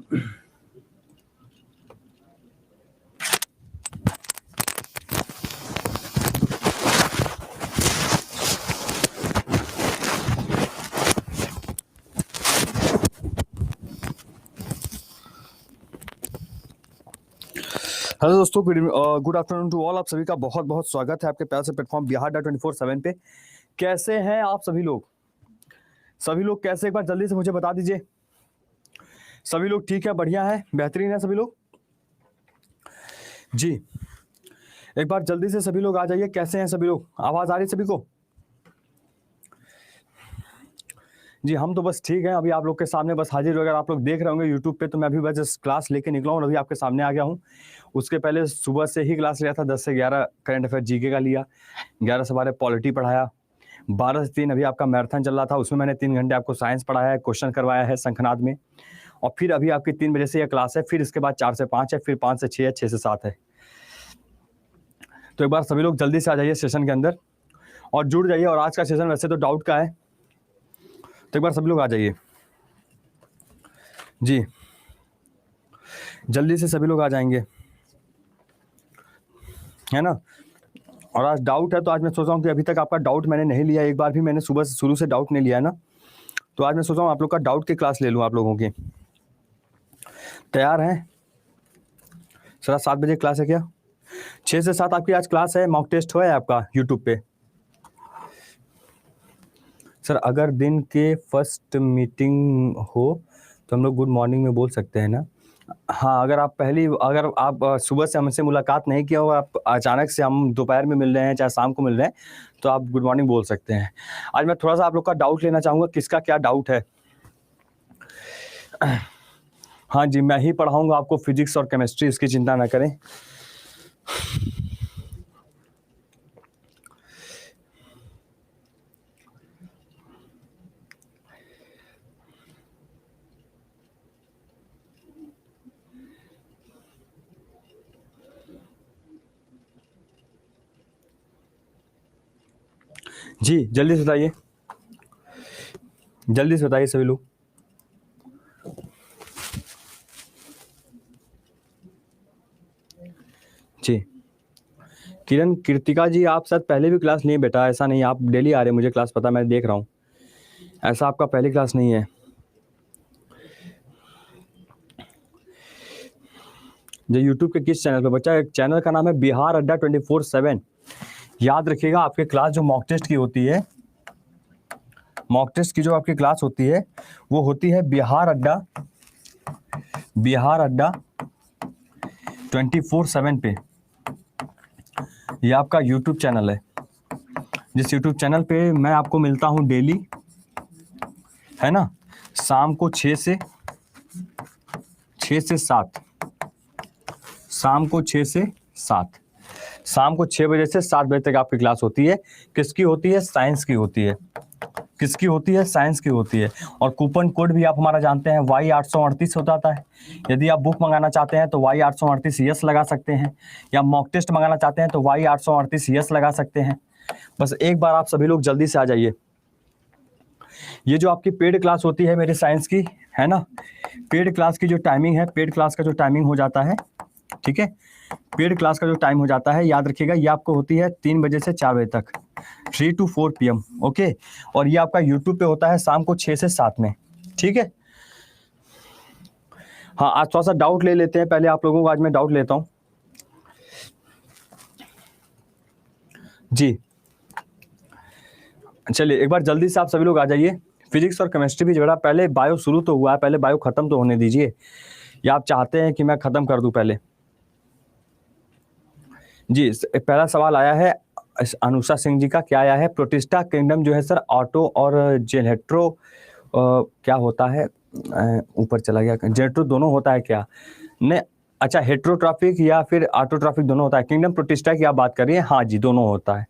Hello दोस्तों, good afternoon to all. आप सभी का बहुत बहुत स्वागत है आपके प्यार से प्लेटफॉर्म बिहार.24/7 पे। कैसे हैं आप सभी लोग? सभी लोग कैसे, एक बार जल्दी से मुझे बता दीजिए। सभी लोग ठीक है, बढ़िया है, बेहतरीन है सभी लोग जी। एक बार जल्दी से सभी लोग आ जाइए। कैसे हैं सभी लोग? आवाज आ रही सभी को? जी, हम तो बस ठीक हैं। अभी आप लोग के सामने बस हाजिर। अगर आप लोग देख रहे होंगे यूट्यूब पे, तो मैं अभी बस क्लास लेके निकला हूँ और अभी आपके सामने आ गया हूँ। उसके पहले सुबह से ही क्लास लिया था, 10 से 11 करंट अफेयर जीके का लिया, 11 से 12 पॉलिटी पढ़ाया, 12 से 3 अभी आपका मैराथन चल रहा था, उसमें मैंने 3 घंटे आपको साइंस पढ़ाया है, क्वेश्चन करवाया है शंखनाद में। और फिर अभी आपकी 3 बजे से यह क्लास है, फिर इसके बाद 4 से 5 है, फिर 5 से 6 है, 6 से 7 है। तो एक बार सभी लोग जल्दी से आ जाइए सेशन के अंदर और जुड़ जाइए। और आज का सेशन वैसे तो डाउट का है, तो एक बार सभी लोग आ जाइए जी, जल्दी से सभी लोग आ जाएंगे, है ना। और आज डाउट है, तो आज मैं सोच रहा हूँ कि अभी तक आपका डाउट मैंने नहीं लिया, एक बार भी मैंने सुबह से शुरू से डाउट नहीं लिया है ना। तो आज मैं सोच रहा हूँ आप लोग का डाउट की क्लास ले लूँ आप लोगों की। तैयार हैं? सर 7 बजे क्लास है क्या? 6 से 7 आपकी आज क्लास है। मॉक टेस्ट हुआ है आपका यूट्यूब पे? सर अगर दिन के फर्स्ट मीटिंग हो तो हम लोग गुड मॉर्निंग में बोल सकते हैं ना? हाँ, अगर आप सुबह से हमसे मुलाकात नहीं किया हो, आप अचानक से हम दोपहर में मिल रहे हैं चाहे शाम को मिल रहे हैं, तो आप गुड मॉर्निंग बोल सकते हैं। आज मैं थोड़ा सा आप लोग का डाउट लेना चाहूँगा, किसका क्या डाउट है। हाँ जी, मैं ही पढ़ाऊँगा आपको फिजिक्स और केमिस्ट्री, इसकी चिंता ना करें। जी, जल्दी से बताइए, जल्दी से बताइए सभी लोग। जी, किरण कृतिका जी, आप शायद पहले भी क्लास लिए बेटा, ऐसा नहीं, आप डेली आ रहे हैं, मुझे क्लास पता, मैं देख रहा हूँ। ऐसा आपका पहली क्लास नहीं है। जो यूट्यूब के किस चैनल पे बच्चा? एक चैनल का नाम है बिहार अड्डा 24/7। याद रखिएगा, आपके क्लास जो मॉक टेस्ट की होती है, मॉक टेस्ट की जो आपकी क्लास होती है वो होती है बिहार अड्डा 24/7 पे। ये आपका यूट्यूब चैनल है, जिस यूट्यूब चैनल पे मैं आपको मिलता हूँ डेली, है ना, शाम को 6 से 7, शाम को 6 से 7, शाम को 6 बजे से 7 बजे तक आपकी क्लास होती है। किसकी होती है? साइंस की होती है। किसकी होती है? साइंस की होती है। और कूपन कोड भी आप हमारा जानते हैं, Y838 होता है। यदि आप बुक मंगाना चाहते हैं तो Y838 यस लगा सकते हैं, या मॉक टेस्ट मंगाना चाहते हैं तो Y838 यस लगा सकते हैं। बस एक बार आप सभी लोग जल्दी से आ जाइए। ये जो आपकी पेड क्लास होती है मेरे साइंस की, है ना, पेड क्लास की जो टाइमिंग है, पेड क्लास का जो टाइमिंग हो जाता है, ठीक है, पेड क्लास का जो टाइम हो जाता है, याद रखिएगा, ये आपको होती है 3 बजे से 4 बजे तक, 3 to 4 PM, ओके। और ये आपका यूट्यूब पे होता है शाम को 6 से 7 में, ठीक है। हाँ, आज थोड़ा सा डाउट ले लेते हैं पहले आप लोगों को, आज मैं डाउट लेता हूँ जी। चलिए एक बार जल्दी से आप सभी लोग आ जाइए। फिजिक्स और केमिस्ट्री भी जरा, पहले बायो शुरू तो हुआ है, पहले बायो खत्म तो होने दीजिए, या आप चाहते हैं कि मैं खत्म कर दूं पहले? जी, पहला सवाल आया है अनुषा सिंह जी का। क्या आया है? प्रोटिस्टा किंगडम जो है सर, ऑटो और जेनेट्रो क्या होता है? ऊपर चला गया, जेनेट्रो दोनों होता है क्या? नहीं, अच्छा, हेट्रोट्रॉफिक या फिर ऑटोट्रॉफिक दोनों होता है। किंगडम प्रोटिस्टा की आप बात कर रही हैं? हाँ जी, दोनों होता है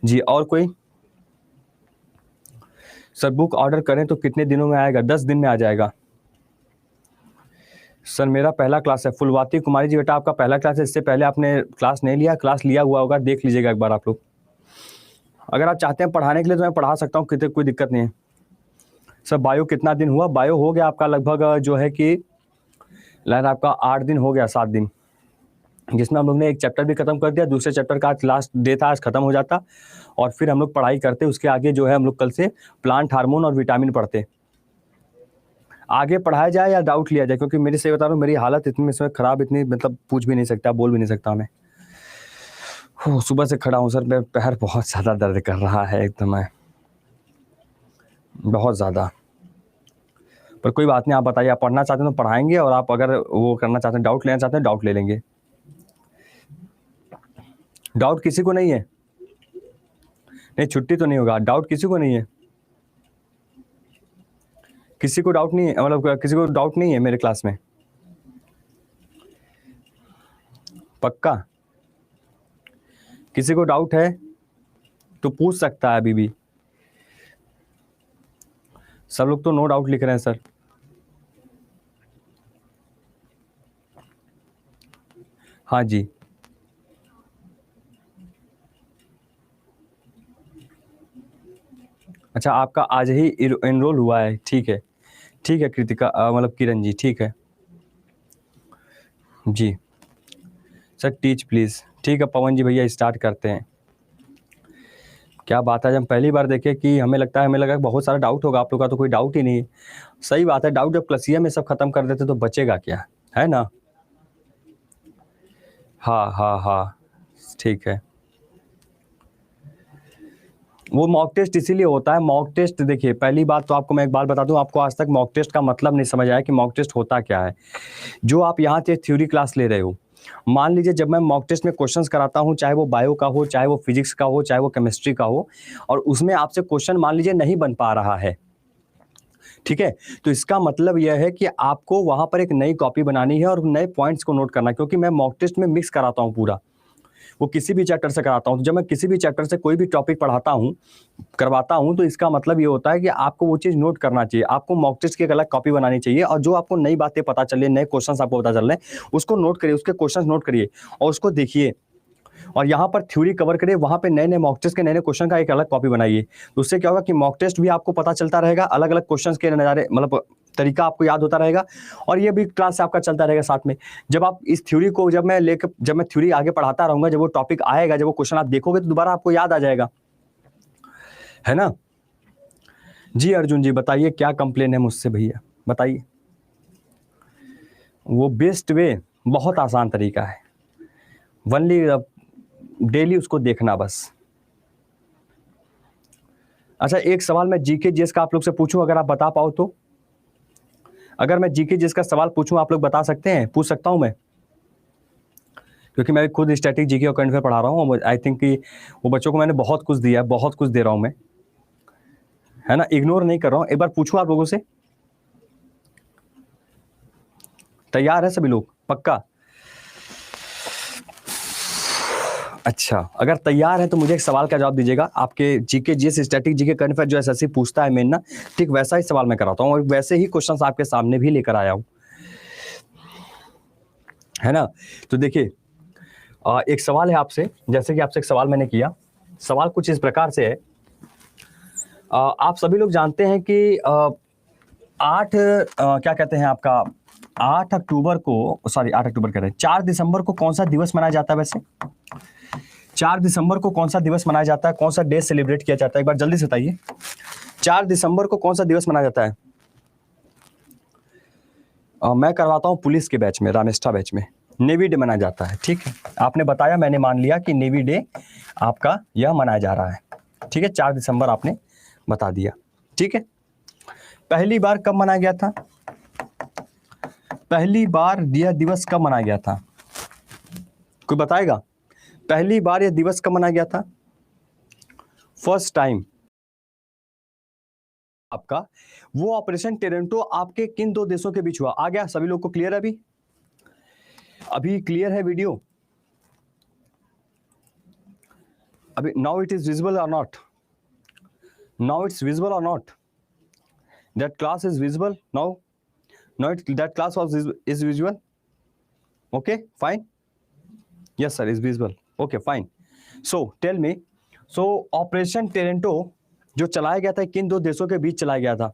जी। और कोई? सर बुक ऑर्डर करें तो कितने दिनों में आएगा? 10 दिन में आ जाएगा। सर मेरा पहला क्लास है। फुलवाती कुमारी जी बेटा, आपका पहला क्लास है, इससे पहले आपने क्लास नहीं लिया? क्लास लिया हुआ होगा, देख लीजिएगा एक बार आप लोग। अगर आप चाहते हैं पढ़ाने के लिए तो मैं पढ़ा सकता हूँ, कितने, कोई दिक्कत नहीं है। सर बायो कितना दिन हुआ? बायो हो गया आपका लगभग जो है कि लाइन आपका 8 दिन हो गया, 7 दिन, जिसमें हम लोग ने एक चैप्टर भी खत्म कर दिया, दूसरे चैप्टर का आज लास्ट डे था, आज खत्म हो जाता और फिर हम लोग पढ़ाई करते। उसके आगे जो है हम लोग कल से प्लांट हार्मोन और विटामिन पढ़ते। आगे पढ़ाया जाए या डाउट लिया जाए, क्योंकि मेरे से बता रहा हूँ मेरी हालत इतनी इसमें खराब, इतनी मतलब पूछ भी नहीं सकता, बोल भी नहीं सकता मैं। सुबह से खड़ा हूँ सर, मेरा पैर बहुत ज़्यादा दर्द कर रहा है एकदम, है बहुत ज़्यादा। पर कोई बात नहीं, आप बताइए, आप पढ़ना चाहते हैं तो पढ़ाएंगे, और आप अगर वो करना चाहते हैं, डाउट लेना चाहते हैं, डाउट ले लेंगे। डाउट किसी को नहीं है? नहीं, छुट्टी तो नहीं होगा, डाउट किसी को नहीं है? किसी को डाउट नहीं है, मतलब किसी को डाउट नहीं है मेरे क्लास में? पक्का? किसी को डाउट है तो पूछ सकता है अभी भी। सब लोग तो नो डाउट लिख रहे हैं सर। हाँ जी, अच्छा आपका आज ही एनरोल हुआ है, ठीक है, ठीक है कृतिका, मतलब किरण जी, ठीक है जी सर, टीच प्लीज़। ठीक है पवन जी, भैया स्टार्ट करते हैं। क्या बात है, जब हम पहली बार देखे कि हमें लगा बहुत सारा डाउट होगा, आप लोग का तो कोई डाउट ही नहीं है। सही बात है, डाउट जब क्लसिया में सब खत्म कर देते तो बचेगा क्या, है ना? हाँ हाँ हाँ, ठीक है। वो मॉक टेस्ट इसीलिए होता है, मॉक टेस्ट देखिए, पहली बात तो आपको मैं एक बात बता दूं, आपको आज तक मॉक टेस्ट का मतलब नहीं समझ आया कि मॉक टेस्ट होता क्या है। जो आप यहाँ से थ्योरी क्लास ले रहे हो, मान लीजिए जब मैं मॉक टेस्ट में क्वेश्चंस कराता हूँ, चाहे वो बायो का हो, चाहे वो फिजिक्स का हो, चाहे वो केमिस्ट्री का हो, और उसमें आपसे क्वेश्चन मान लीजिए नहीं बन पा रहा है, ठीक है, तो इसका मतलब यह है कि आपको वहां पर एक नई कॉपी बनानी है और नए पॉइंट्स को नोट करना है, क्योंकि मैं मॉक टेस्ट में मिक्स कराता हूँ पूरा, वो किसी भी चैप्टर से कराता हूँ। तो जब मैं किसी भी चैप्टर से कोई भी टॉपिक पढ़ाता हूँ, करवाता हूँ, तो इसका मतलब ये होता है कि आपको वो चीज़ नोट करना चाहिए, आपको मॉक टेस्ट की एक अलग कॉपी बनानी चाहिए, और जो आपको नई बातें पता चल रही है, नए क्वेश्चंस आपको पता चल रहे हैं, उसको नोट करिए, उसके क्वेश्चंस नोट करिए और उसको देखिए, और यहाँ पर थ्योरी कवर करिए, वहाँ पे नए नए मॉक टेस्ट के नए नए क्वेश्चन का एक अलग कॉपी बनाइए। तो उससे क्या होगा कि मॉक टेस्ट भी आपको पता चलता रहेगा, अलग अलग क्वेश्चन के नज़ारे, मतलब तरीका आपको याद होता रहेगा, और ये भी क्लास से आपका चलता रहेगा साथ में। जब आप इस थ्योरी को जब मैं थ्योरी आगे पढ़ाता रहूंगा, जब वो टॉपिक आएगा, जब वो क्वेश्चन आप देखोगे तो दोबारा आपको याद आ जाएगा, है ना? जी अर्जुन जी बताइए, क्या कंप्लेन है मुझसे भैया, बताइए। वो बेस्ट वे बहुत आसान तरीका है, वनली डेली उसको देखना बस। अच्छा, एक सवाल मैं जीके जीएस का आप लोग से पूछूं, अगर आप बता पाओ तो? अगर मैं जीके जीएस का सवाल पूछूं, आप लोग बता सकते हैं? पूछ सकता हूं मैं? क्योंकि मैं खुद स्टैटिक जीके और करंट अफेयर पढ़ा रहा हूँ, आई थिंक कि वो बच्चों को मैंने बहुत कुछ दिया है, बहुत कुछ दे रहा हूँ मैं, है ना, इग्नोर नहीं कर रहा हूँ। एक बार पूछूं आप लोगों से? तैयार है सभी लोग? पक्का? अच्छा, अगर तैयार है तो मुझे एक सवाल का जवाब दीजिएगा। आपके GK GS static GK current affair जो एसएससी पूछता है मेन ना, ठीक वैसा ही सवाल मैं कराता हूँ, और वैसे ही क्वेश्चंस आपके सामने भी लेकर आया हूँ, है ना? तो देखिए, एक सवाल है आपसे, जैसे कि आपसे एक सवाल मैंने किया, सवाल कुछ इस प्रकार से है। आप सभी लोग जानते हैं कि 8 क्या कहते हैं आपका, 8 अक्टूबर को, सॉरी 8 अक्टूबर कह रहे हैं, 4 दिसंबर को कौन सा दिवस मनाया जाता है वैसे? 4 दिसंबर को कौन सा दिवस मनाया जाता है, कौन सा डे सेलिब्रेट किया जाता है, एक बार जल्दी से बताइए। 4 दिसंबर को कौन सा दिवस मनाया जाता है? मैं करवाता हूँ पुलिस के बैच में, रामेस्टा बैच में, नेवी डे मनाया जाता है, ठीक है? आपने बताया, मैंने मान लिया कि नेवी डे आपका यह मनाया जा रहा है, ठीक है? 4 दिसंबर आपने बता दिया, ठीक है? पहली बार कब मनाया गया था? पहली बार यह दिवस कब मनाया गया था? कोई बताएगा? पहली बार यह दिवस कब मनाया गया था? फर्स्ट टाइम आपका वो ऑपरेशन टेरेंटो आपके किन दो देशों के बीच हुआ? आ गया सभी लोग को क्लियर है? अभी क्लियर है वीडियो? अभी नाउ इट इज विजिबल और नॉट? नाउ इट्स विजिबल और not? That class is visible now? Not that class was is visual? Okay, fine. Yes sir, is visible. Okay, fine. So tell me, so operation टेरेंटो जो चलाया गया था, किन दो देशों के बीच चलाया गया था?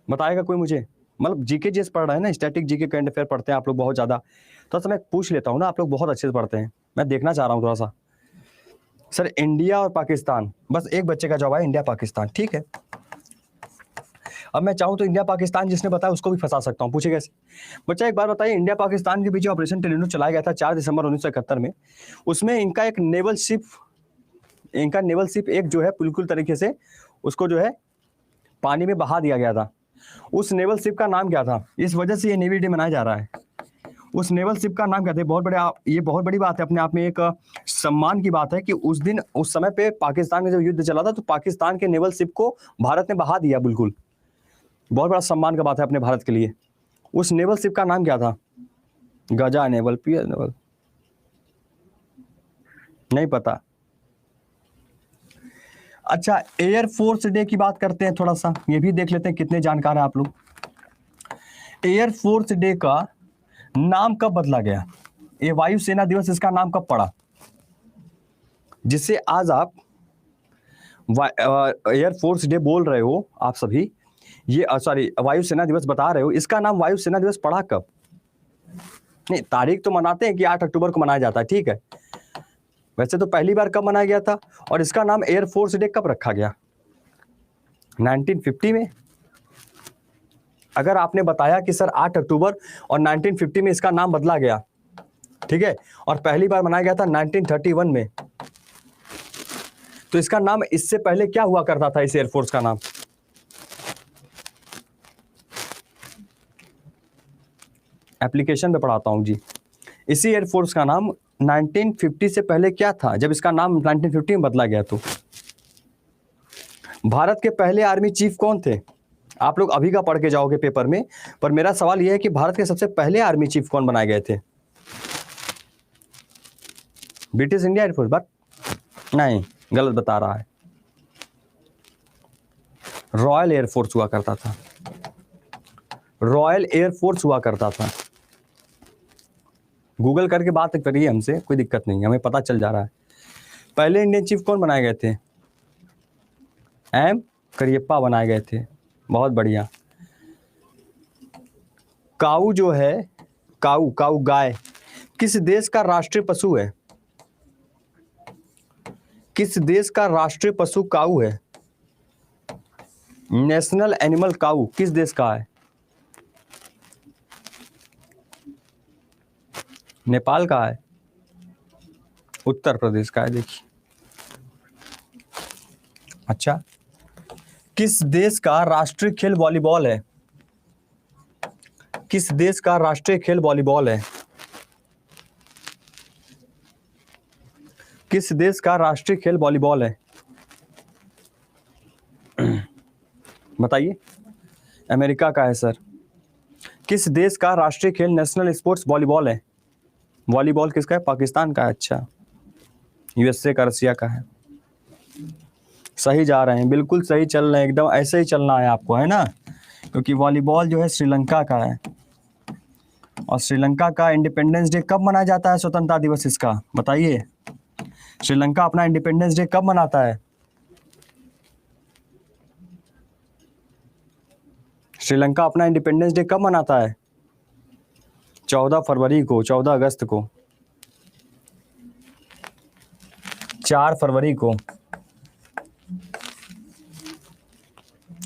बताएगा कोई मुझे? मतलब जीके जिस पढ़ रहे हैं ना, स्टैटिक जीके करंट अफेयर पढ़ते हैं आप लोग बहुत ज़्यादा, तो मैं पूछ लेता हूँ ना, आप लोग बहुत अच्छे से पढ़ते हैं, मैं देखना चाह रहा हूँ थोड़ा सा। सर इंडिया और पाकिस्तान, बस एक बच्चे का जवाब है इंडिया पाकिस्तान, ठीक है। अब मैं चाहूँ तो इंडिया पाकिस्तान जिसने बताया उसको भी फंसा सकता हूँ, पूछे कैसे? बच्चा एक बार बताइए, इंडिया पाकिस्तान के बीच ऑपरेशन टेलिनो चलाया गया था 4 दिसंबर 1971 में, उसमें इनका नेवल शिप एक जो है बिल्कुल तरीके से उसको जो है पानी में बहा दिया गया था। उस नेवल शिप का नाम क्या था? इस वजह से ये नेवी डे मनाया जा रहा है। उस नेवल शिप का नाम क्या था? ये बहुत बड़ी बात है अपने आप में, एक सम्मान की बात है कि उस दिन उस समय पे पाकिस्तान में जब युद्ध चला था तो पाकिस्तान के नेवल शिप को भारत ने बहा दिया, बिल्कुल बहुत बड़ा सम्मान का बात है अपने भारत के लिए। उस नेवल शिप का नाम क्या था? गजा नेवल, पियर नेवल, नहीं पता। अच्छा, एयरफोर्स डे की बात करते हैं थोड़ा सा, ये भी देख लेते हैं कितने जानकार हैं आप लोग। एयरफोर्स डे का नाम कब बदला गया? ये वायुसेना दिवस, इसका नाम कब पड़ा जिससे आज आप एयरफोर्स डे बोल रहे हो आप सभी, ये सॉरी वायुसेना दिवस बता रहे हो, इसका नाम वायुसेना दिवस पड़ा कब? नहीं, तारीख तो मनाते हैं कि 8 अक्टूबर को मनाया जाता है, ठीक है। वैसे तो पहली बार कब मनाया गया था और इसका नाम एयरफोर्स डे कब रखा गया? 1950 में। अगर आपने बताया कि सर 8 अक्टूबर और 1950 में इसका नाम बदला गया, ठीक है, और पहली बार मनाया गया था 1931 में, तो इसका नाम इससे पहले क्या हुआ करता था इस एयरफोर्स का नाम? एप्लीकेशन पे पढ़ाता हूं जी। इसी एयरफोर्स का नाम 1950 से पहले क्या था जब इसका नाम 1950 में बदला गया? तो भारत के पहले आर्मी चीफ कौन थे? आप लोग अभी का पढ़ के जाओगे पेपर में, पर मेरा सवाल यह है कि भारत के सबसे पहले आर्मी चीफ कौन बनाए गए थे? ब्रिटिश इंडिया एयरफोर्स, बट नहीं, गलत बता रहा है। रॉयल एयरफोर्स हुआ करता था, रॉयल एयरफोर्स हुआ करता था। गूगल करके बात करिए हमसे, कोई दिक्कत नहीं, हमें पता चल जा रहा है। पहले इंडियन चीफ कौन बनाए गए थे? एम करियप्पा बनाए गए थे, बहुत बढ़िया। काऊ जो है, काऊ गाय किस देश का राष्ट्रीय पशु है? किस देश का राष्ट्रीय पशु काऊ है? नेशनल एनिमल काऊ किस देश का है? नेपाल का है, उत्तर प्रदेश का है, देखिए। अच्छा, किस देश का राष्ट्रीय खेल वॉलीबॉल है? किस देश का राष्ट्रीय खेल वॉलीबॉल है? किस देश का राष्ट्रीय खेल वॉलीबॉल है? बताइए। अमेरिका का है सर। किस देश का राष्ट्रीय खेल नेशनल स्पोर्ट्स वॉलीबॉल है? वॉलीबॉल किसका है? पाकिस्तान का है। अच्छा, यूएसए का, रसिया का है। सही जा रहे हैं, बिल्कुल सही चल रहे हैं, एकदम ऐसे ही चलना है आपको, है ना, क्योंकि वॉलीबॉल जो है श्रीलंका का है। और श्रीलंका का इंडिपेंडेंस डे कब मनाया जाता है? स्वतंत्रता दिवस इसका बताइए। श्रीलंका अपना इंडिपेंडेंस डे कब मनाता है? श्रीलंका अपना इंडिपेंडेंस डे कब मनाता है? 14 फरवरी को, 14 अगस्त को, 4 फरवरी को।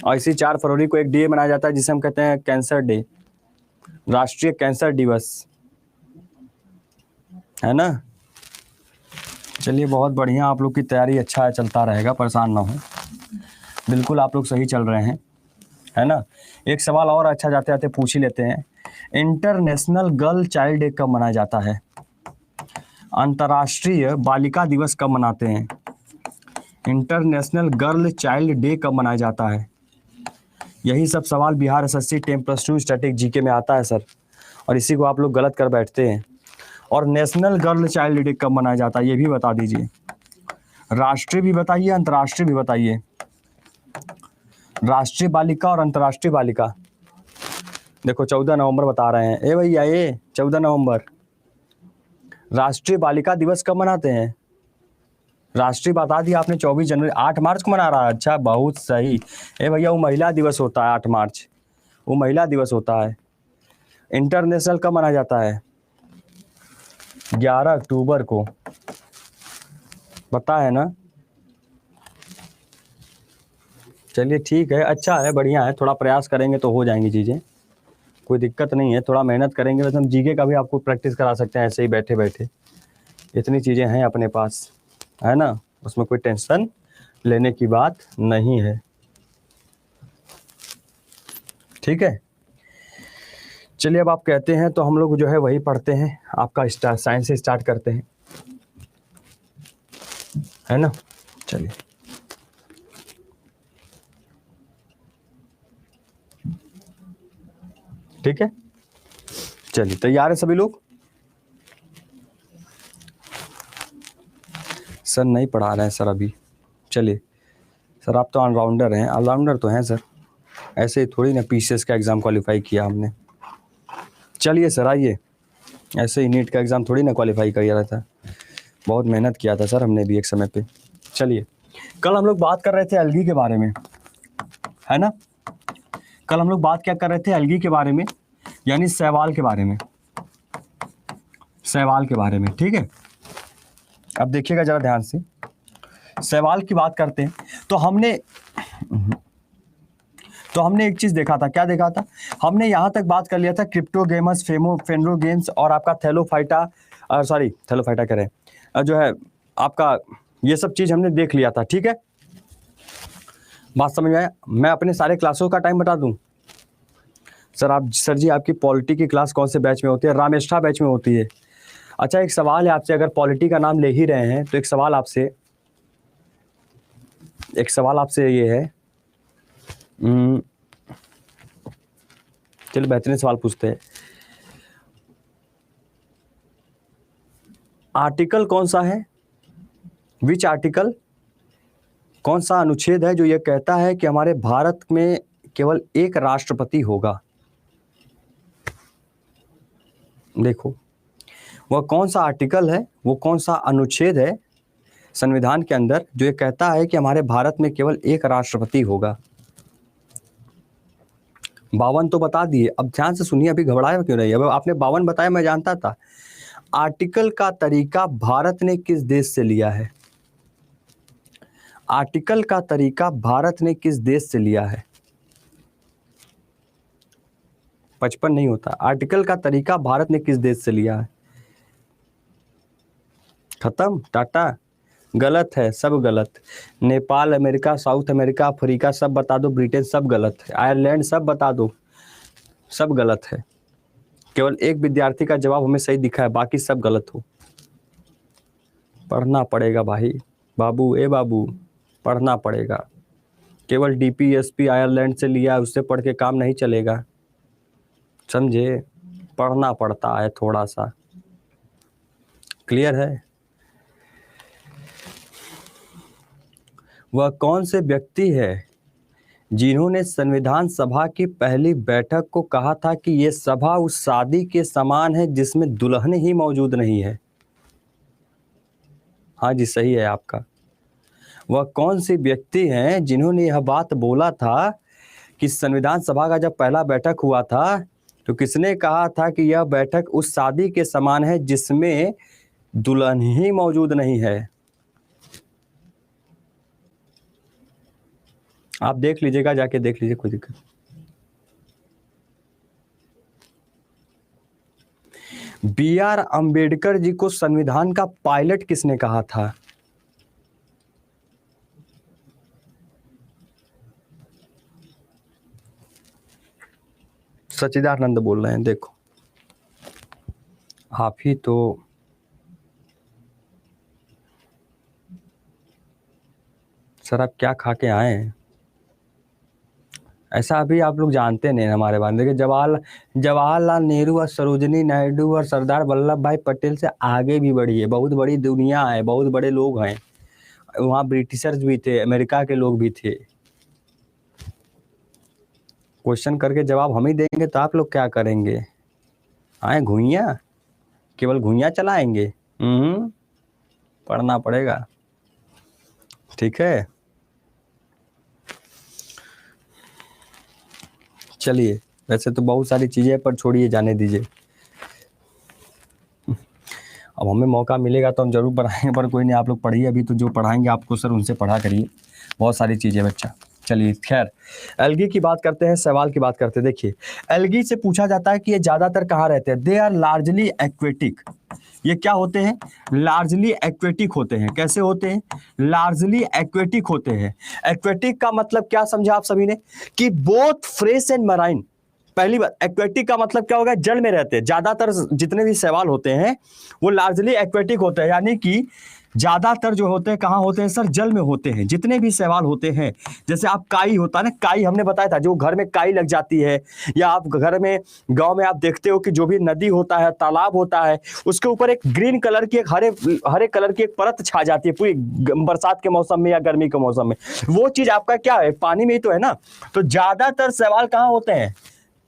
और इसी 4 फरवरी को एक डे मनाया जाता है जिसे हम कहते हैं कैंसर डे, राष्ट्रीय कैंसर दिवस, है ना। चलिए बहुत बढ़िया, आप लोग की तैयारी अच्छा है, चलता रहेगा, परेशान ना हो, बिल्कुल आप लोग सही चल रहे हैं, है ना। एक सवाल और अच्छा जाते जाते पूछ ही लेते हैं। इंटरनेशनल गर्ल चाइल्ड डे कब मनाया जाता है? अंतर्राष्ट्रीय बालिका दिवस कब मनाते हैं? इंटरनेशनल गर्ल चाइल्ड डे कब मनाया जाता है? यही सब सवाल बिहार एसएससी 10+2 स्टैटिक जीके में आता है सर, और इसी को आप लोग गलत कर बैठते हैं। और नेशनल गर्ल चाइल्ड डे कब मनाया जाता है ये भी बता दीजिए। राष्ट्रीय भी बताइए, अंतर्राष्ट्रीय भी बताइए। राष्ट्रीय बालिका और अंतर्राष्ट्रीय बालिका, देखो 14 नवंबर बता रहे हैं। ए भैया, ये 14 नवंबर। राष्ट्रीय बालिका दिवस कब मनाते हैं? राष्ट्रीय बता दिया आपने, 24 जनवरी, 8 मार्च को मना रहा है। अच्छा, बहुत सही। ए भैया, वो महिला दिवस होता है 8 मार्च, वो महिला दिवस होता है। इंटरनेशनल कब मनाया जाता है? 11 अक्टूबर को, पता है ना? चलिए ठीक है, अच्छा है, बढ़िया है, थोड़ा प्रयास करेंगे तो हो जाएंगी चीज़ें, कोई दिक्कत नहीं है, थोड़ा मेहनत करेंगे। वैसे हम जीके का भी आपको प्रैक्टिस करा सकते हैं ऐसे ही बैठे बैठे, इतनी चीज़ें हैं अपने पास, है ना, उसमें कोई टेंशन लेने की बात नहीं है। ठीक है, चलिए अब आप कहते हैं तो हम लोग जो है वही पढ़ते हैं, आपका साइंस से स्टार्ट करते हैं, है ना। चलिए ठीक है, चलिए तैयार है सभी लोग? सर नहीं पढ़ा रहे हैं सर अभी। चलिए सर, आप तो ऑलराउंडर हैं, ऑलराउंडर तो हैं सर, ऐसे ही थोड़ी ना पीसीएस का एग्ज़ाम क्वालिफाई किया हमने। चलिए सर आइए, ऐसे ही नीट का एग्ज़ाम थोड़ी ना क्वालिफाई किया था, बहुत मेहनत किया था सर हमने भी एक समय पे। चलिए, कल हम लोग बात कर रहे थे एल्गी के बारे में, है ना। कल हम लोग बात क्या कर रहे थे? एल्गी के बारे में, यानी शैवाल के बारे में, शैवाल के बारे में। ठीक है, अब देखिएगा जरा ध्यान से, शैवाल की बात करते हैं तो हमने एक चीज देखा था। क्या देखा था? हमने यहां तक बात कर लिया था क्रिप्टोगेमस, फेनरोगेम्स और आपका थैलोफाइटा, थैलोफाइटा कह रहे हैं, जो है आपका, ये सब चीज हमने देख लिया था। ठीक है, बात समझ में आया? मैं अपने सारे क्लासों का टाइम बता दूं? सर जी आपकी पॉलिटी की क्लास कौन से बैच में होती है? रामेष्ठा बैच में होती है। अच्छा, एक सवाल है आपसे, अगर पॉलिटी का नाम ले ही रहे हैं तो एक सवाल आपसे ये है, चलो बेहतरीन सवाल पूछते हैं। आर्टिकल कौन सा है, विच आर्टिकल, कौन सा अनुच्छेद है जो ये कहता है कि हमारे भारत में केवल एक राष्ट्रपति होगा? देखो, वह कौन सा आर्टिकल है, वो कौन सा अनुच्छेद है संविधान के अंदर जो ये कहता है कि हमारे भारत में केवल एक राष्ट्रपति होगा? 52 तो बता दिए, अब ध्यान से सुनिए, अभी घबराया क्यों नहीं? अब आपने 52 बताया, मैं जानता था। आर्टिकल का तरीका भारत ने किस देश से लिया है? आर्टिकल का तरीका भारत ने किस देश से लिया है? 55 नहीं होता, आर्टिकल का तरीका भारत ने किस देश से लिया है? खत्म, टाटा, गलत है, सब गलत। Nepal, America, south America, Africa सब बता दो, ब्रिटेन सब गलत है, आयरलैंड सब बता दो, सब गलत है। केवल एक विद्यार्थी का जवाब हमें सही दिखा है, बाकी सब गलत हो। पढ़ना पड़ेगा भाई, बाबू पढ़ना पड़ेगा। केवल डीपीएसपी आयरलैंड से लिया है, उससे पढ़ के काम नहीं चलेगा, समझे? पढ़ना पड़ता है थोड़ा सा। क्लियर है? वह कौन से व्यक्ति है जिन्होंने संविधान सभा की पहली बैठक को कहा था कि यह सभा उस शादी के समान है जिसमें दुल्हन ही मौजूद नहीं है? हाँ जी, सही है आपका। वह कौन से व्यक्ति हैं जिन्होंने यह बात बोला था कि संविधान सभा का जब पहला बैठक हुआ था तो किसने कहा था कि यह बैठक उस शादी के समान है जिसमें दुल्हन ही मौजूद नहीं है? आप देख लीजिएगा, जाके देख लीजिए, कोई दिक्कत। बी.आर. अंबेडकर जी को संविधान का पायलट किसने कहा था? सच्चिदानंद बोल रहे हैं। देखो, आप ही तो सर, आप क्या खा के आए हैं? ऐसा अभी आप लोग जानते नहीं हमारे बारे में। देखिए, जवाहरलाल नेहरू और सरोजिनी नायडू और सरदार वल्लभ भाई पटेल से आगे भी बढ़ी है, बहुत बड़ी दुनिया है, बहुत बड़े लोग हैं वहाँ। ब्रिटिशर्स भी थे, अमेरिका के लोग भी थे। क्वेश्चन करके जवाब हम ही देंगे तो आप लोग क्या करेंगे? आए घुइयाँ, केवल घुइयाँ चलाएंगे? पढ़ना पड़ेगा, ठीक है। चलिए, वैसे तो बहुत सारी चीजें पर छोड़िए, जाने दीजिए। अब हमें मौका मिलेगा तो हम जरूर पढ़ाएंगे, पर कोई नहीं, आप लोग पढ़िए। अभी तो जो पढ़ाएंगे आपको सर उनसे पढ़ा करिए, बहुत सारी चीज़ें बच्चा। चलिए खैर, एल्गी की बात करते हैं, सवाल की बात करते हैं। देखिए, एल्गी से पूछा जाता है कि ये ज़्यादातर कहाँ रहते हैं। They are largely aquatic. ये क्या होते हैं? लार्जली एक्वेटिक होते हैं। कैसे होते हैं? लार्जली एक्वेटिक होते हैं। एक्वेटिक का मतलब क्या समझा आप सभी ने? कि बोथ फ्रेश एंड मराइन। पहली बात, एक्वेटिक का मतलब क्या होगा? जल में रहते हैं। ज्यादातर जितने भी शैवाल होते हैं वो लार्जली एक्वेटिक होते हैं, यानी कि ज्यादातर जो होते हैं कहाँ होते हैं सर? जल में होते हैं। जितने भी शैवाल होते हैं, जैसे आप काई होता है ना, काई हमने बताया था, जो घर में काई लग जाती है, या आप घर में गांव में आप देखते हो कि जो भी नदी होता है, तालाब होता है, उसके ऊपर एक ग्रीन कलर की, एक हरे कलर की एक परत छा जाती है पूरी बरसात के मौसम में या गर्मी के मौसम में। वो चीज आपका क्या है? पानी में ही तो है ना। तो ज्यादातर शैवाल कहाँ होते हैं?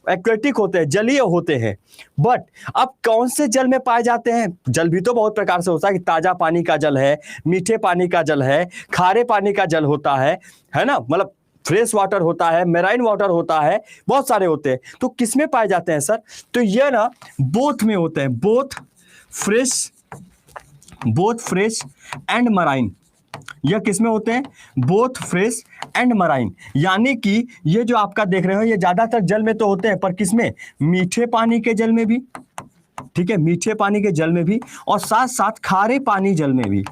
एक्वेटिक होते हैं, जलीय होते हैं। बट अब कौन से जल में पाए जाते हैं? जल भी तो बहुत प्रकार से होता है कि ताजा पानी का जल है, मीठे पानी का जल है, खारे पानी का जल होता है ना, मतलब फ्रेश वाटर होता है, मेराइन वाटर होता है, बहुत सारे होते हैं। तो किस में पाए जाते हैं सर? तो ये ना बोथ में होते हैं, बोथ फ्रेश एंड मराइन। यह किस में होते हैं? Both fresh and marine. यानी कि ये जो आपका देख रहे हो, ये ज्यादातर जल में तो होते हैं, पर किस में? मीठे पानी के जल में भी, ठीक है, मीठे पानी के जल में भी, और साथ साथ खारे पानी जल में भी।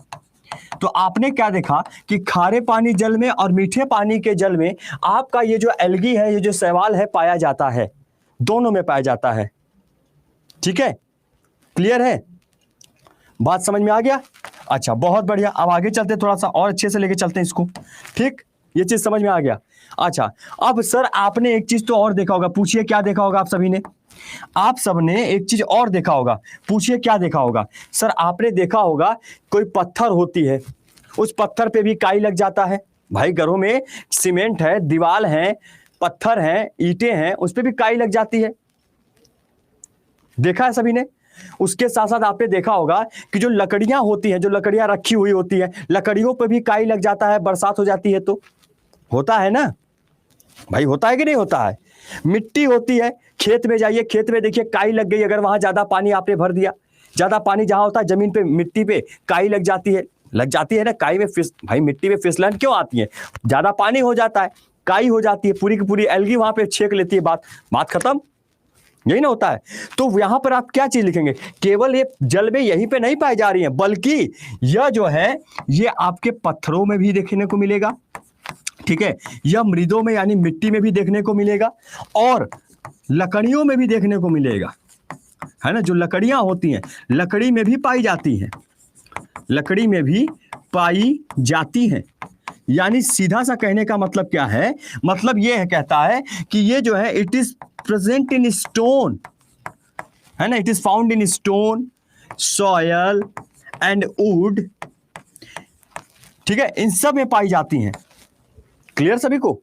तो आपने क्या देखा कि खारे पानी जल में और मीठे पानी के जल में आपका ये जो एल्गी है, ये जो शैवाल है, पाया जाता है। दोनों में पाया जाता है। ठीक है, क्लियर है? बात समझ में आ गया? अच्छा, बहुत बढ़िया। अब आगे चलते, थोड़ा सा और अच्छे से लेके चलते हैं इसको। ठीक, ये चीज समझ में आ गया। अच्छा, अब सर आपने एक चीज तो और देखा होगा, पूछिए क्या देखा होगा आप सभी ने? आप सबने एक चीज और देखा होगा, पूछिए क्या देखा होगा? सर आपने देखा होगा कोई पत्थर होती है, उस पत्थर पे भी काई लग जाता है। भाई घरों में सीमेंट है, दीवार है, पत्थर है, ईंटें हैं, उस पर भी काई लग जाती है। देखा है सभी ने? उसके साथ साथ आपने देखा होगा कि जो लकड़ियां होती हैं, जो लकड़ियां रखी हुई होती है, लकड़ियों पर भी काई लग जाता है, बरसात हो जाती है तो। होता है ना भाई? होता है कि नहीं होता है? मिट्टी होती है, खेत में जाइए, खेत में देखिए काई लग गई, अगर वहां ज्यादा पानी आपने भर दिया, ज्यादा पानी जहां होता है जमीन पे, मिट्टी पे काई लग जाती है ना। काई में भाई मिट्टी में फिसलन क्यों आती है? ज्यादा पानी हो जाता है, काई हो जाती है, पूरी की पूरी एल्गी वहां पे छेक लेती है, बात खत्म। यही ना होता है। तो यहां पर आप क्या चीज लिखेंगे? केवल ये जल में यहीं पे नहीं पाई जा रही है, बल्कि यह जो है ये आपके पत्थरों में भी देखने को मिलेगा। ठीक है, यह मृदों में यानी मिट्टी में भी देखने को मिलेगा, और लकड़ियों में भी देखने को मिलेगा, है ना। जो लकड़ियां होती हैं, लकड़ी में भी पाई जाती हैं, लकड़ी में भी पाई जाती हैं। यानी सीधा सा कहने का मतलब क्या है? मतलब यह है, कहता है कि ये जो है it is present in stone, है ना, it is found in stone, soil and would. ठीक है, इन सब में पाई जाती हैं। क्लियर सभी को?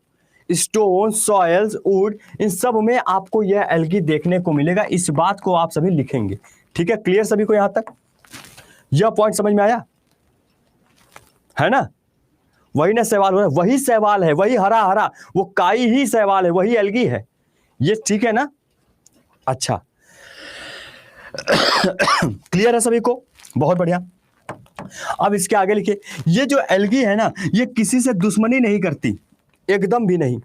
स्टोन, सॉयल्स, वुड, इन सब में आपको यह एल्गी देखने को मिलेगा। इस बात को आप सभी लिखेंगे। ठीक है, क्लियर सभी को? यहां तक यह पॉइंट समझ में आया? है ना? वही ना शैवाल, वही शैवाल है, वही हरा हरा, वो काई ही शैवाल है, वही एल्गी है ये। ठीक है ना? अच्छा, क्लियर है सभी को? बहुत बढ़िया। अब इसके आगे लिखिए, ये जो एल्गी है ना, ये किसी से दुश्मनी नहीं करती, एकदम भी नहीं।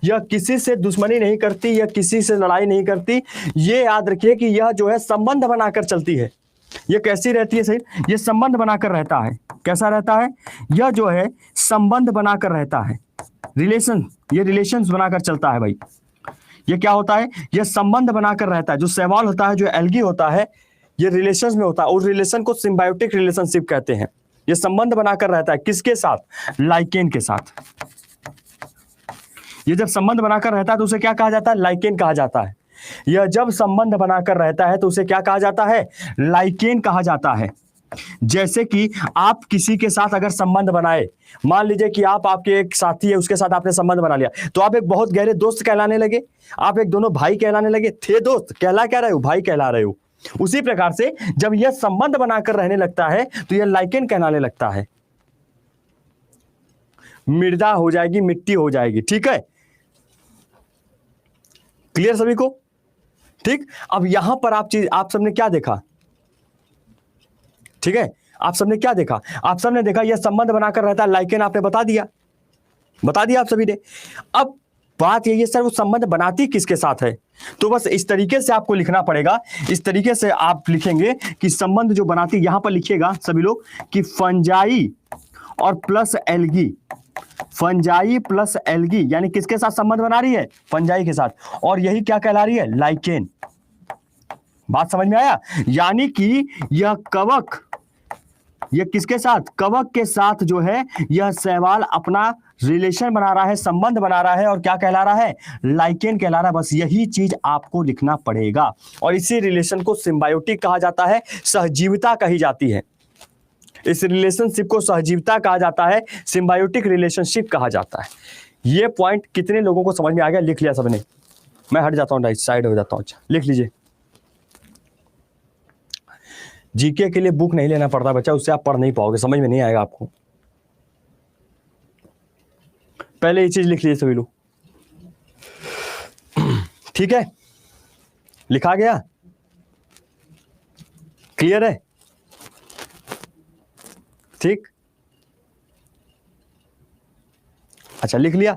यह किसी से दुश्मनी नहीं करती, यह किसी से लड़ाई नहीं करती। ये याद रखिए कि यह जो है संबंध बनाकर चलती है। ये कैसी रहती है? सही, ये संबंध बनाकर रहता है। कैसा रहता है? यह जो है संबंध बनाकर रहता है, रिलेशन, ये रिलेशंस बनाकर चलता है भाई। ये क्या होता है? ये संबंध बनाकर रहता है। जो शैवाल होता है, जो एल्गी होता है, ये रिलेशंस में होता है, और रिलेशन को सिम्बायोटिक रिलेशनशिप कहते हैं। ये संबंध बनाकर रहता है किसके साथ? लाइकेन के साथ। ये जब संबंध बनाकर रहता है तो उसे क्या कहा जाता है? लाइकेन कहा जाता है। यह जब संबंध बनाकर रहता है तो उसे क्या कहा जाता है? लाइकेन कहा जाता है। जैसे कि आप किसी के साथ अगर संबंध बनाए, मान लीजिए कि आपके एक साथी है, उसके साथ आपने संबंध बना लिया, तो आप एक बहुत गहरे दोस्त कहलाने लगे, आप एक दोनों भाई कहलाने लगे। थे दोस्त, कहला क्या रहे हो? भाई कहला रहे हो। उसी प्रकार से जब यह संबंध बनाकर रहने लगता है तो यह लाइकेन कहलाने लगता है। मृदा हो जाएगी, मिट्टी हो जाएगी। ठीक है, क्लियर सभी को? ठीक, अब यहां पर आप सबने क्या देखा? ठीक है, आप सबने क्या देखा? आप सबने देखा यह संबंध बनाकर रहता है, लाइकेन आपने बता दिया आप सभी ने। अब बात यही है सर, वो संबंध बनाती किसके साथ है? तो बस इस तरीके से आपको लिखना पड़ेगा। इस तरीके से आप लिखेंगे कि संबंध जो बनाती, यहां पर लिखिएगा सभी लोग कि फंजाई और plus algae, fungi plus algae यानी किसके साथ संबंध बना रही है? फंजाई के साथ, और यही क्या कहला रही है? लाइकेन। बात समझ में आया? यानी कि यह कवक, यह किसके साथ? कवक के साथ जो है यह शैवाल अपना रिलेशन बना रहा है, संबंध बना रहा है, और क्या कहला रहा है? लाइकेन कहला रहा है। बस यही चीज आपको लिखना पड़ेगा, और इसी रिलेशन को सिम्बायोटिक कहा जाता है, सहजीविता कही जाती है। इस रिलेशनशिप को सहजीविता कहा जाता है, सिम्बायोटिक रिलेशनशिप कहा जाता है। ये पॉइंट कितने लोगों को समझ में आ गया? लिख लिया सबने? मैं हट जाता हूं, साइड हो जाता हूं। अच्छा, लिख लीजिए। जीके के लिए बुक नहीं लेना पड़ता बच्चा, उससे आप पढ़ नहीं पाओगे, समझ में नहीं आएगा आपको। पहले ये चीज लिख लीजिए सभी लोग, ठीक है? लिखा गया? क्लियर है? ठीक, अच्छा लिख लिया।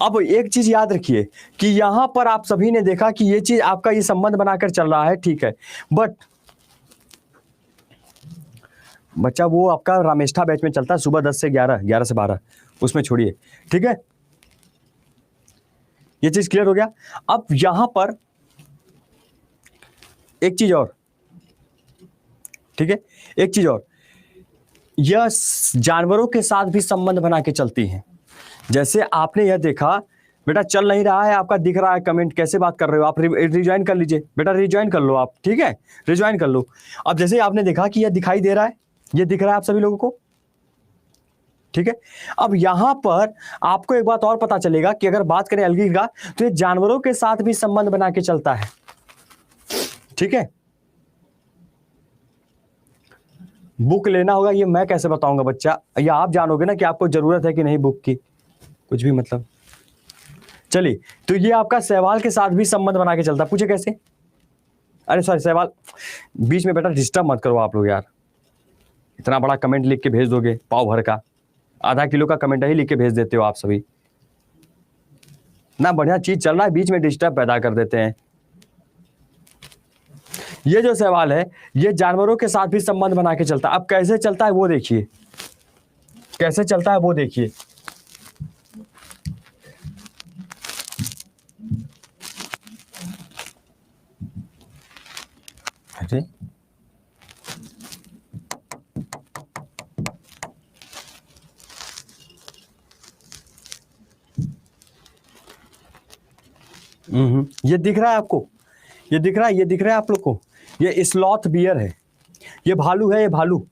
अब एक चीज याद रखिए कि यहां पर आप सभी ने देखा कि ये चीज आपका ये संबंध बनाकर चल रहा है, ठीक है, बट बच्चा वो आपका रामेष्ठा बैच में चलता है सुबह 10 से 11, 11 से 12, उसमें छोड़िए, ठीक है? ये चीज क्लियर हो गया। अब यहां पर एक चीज और, ठीक है, एक चीज और, यह जानवरों के साथ भी संबंध बना के चलती हैं। जैसे आपने यह देखा, बेटा चल नहीं रहा है आपका, दिख रहा है कमेंट, कैसे बात कर रहे हो आप? रिज्वाइन कर लीजिए बेटा, रिज्वाइन कर लो आप, ठीक है, रिज्वाइन कर लो। अब जैसे आपने देखा कि यह दिखाई दे रहा है, यह दिख रहा है आप सभी लोगों को, ठीक है? अब यहां पर आपको एक बात और पता चलेगा कि अगर बात करें एल्गी का, तो ये जानवरों के साथ भी संबंध बना के चलता है, ठीक है? बुक लेना होगा, ये मैं कैसे बताऊंगा बच्चा, या आप जानोगे ना कि आपको जरूरत है कि नहीं बुक की, कुछ भी मतलब। चलिए, तो ये आपका शैवाल के साथ भी संबंध बना के चलता है। पूछे कैसे? अरे सॉरी, शैवाल बीच में बेटा डिस्टर्ब मत करो आप लोग यार, इतना बड़ा कमेंट लिख के भेज दोगे, पाव भर का, आधा किलो का कमेंट ही लिख के भेज देते हो आप सभी ना। बढ़िया चीज चल रहा है, बीच में डिस्टर्ब पैदा कर देते हैं। ये जो सवाल है, ये जानवरों के साथ भी संबंध बना के चलता है। अब कैसे चलता है वो देखिए, कैसे चलता है वो देखिए। अरे ये दिख रहा है आपको? ये दिख रहा है? ये दिख रहा है आप लोग को? ये स्लॉथ बियर है, ये भालू है, ये भालू,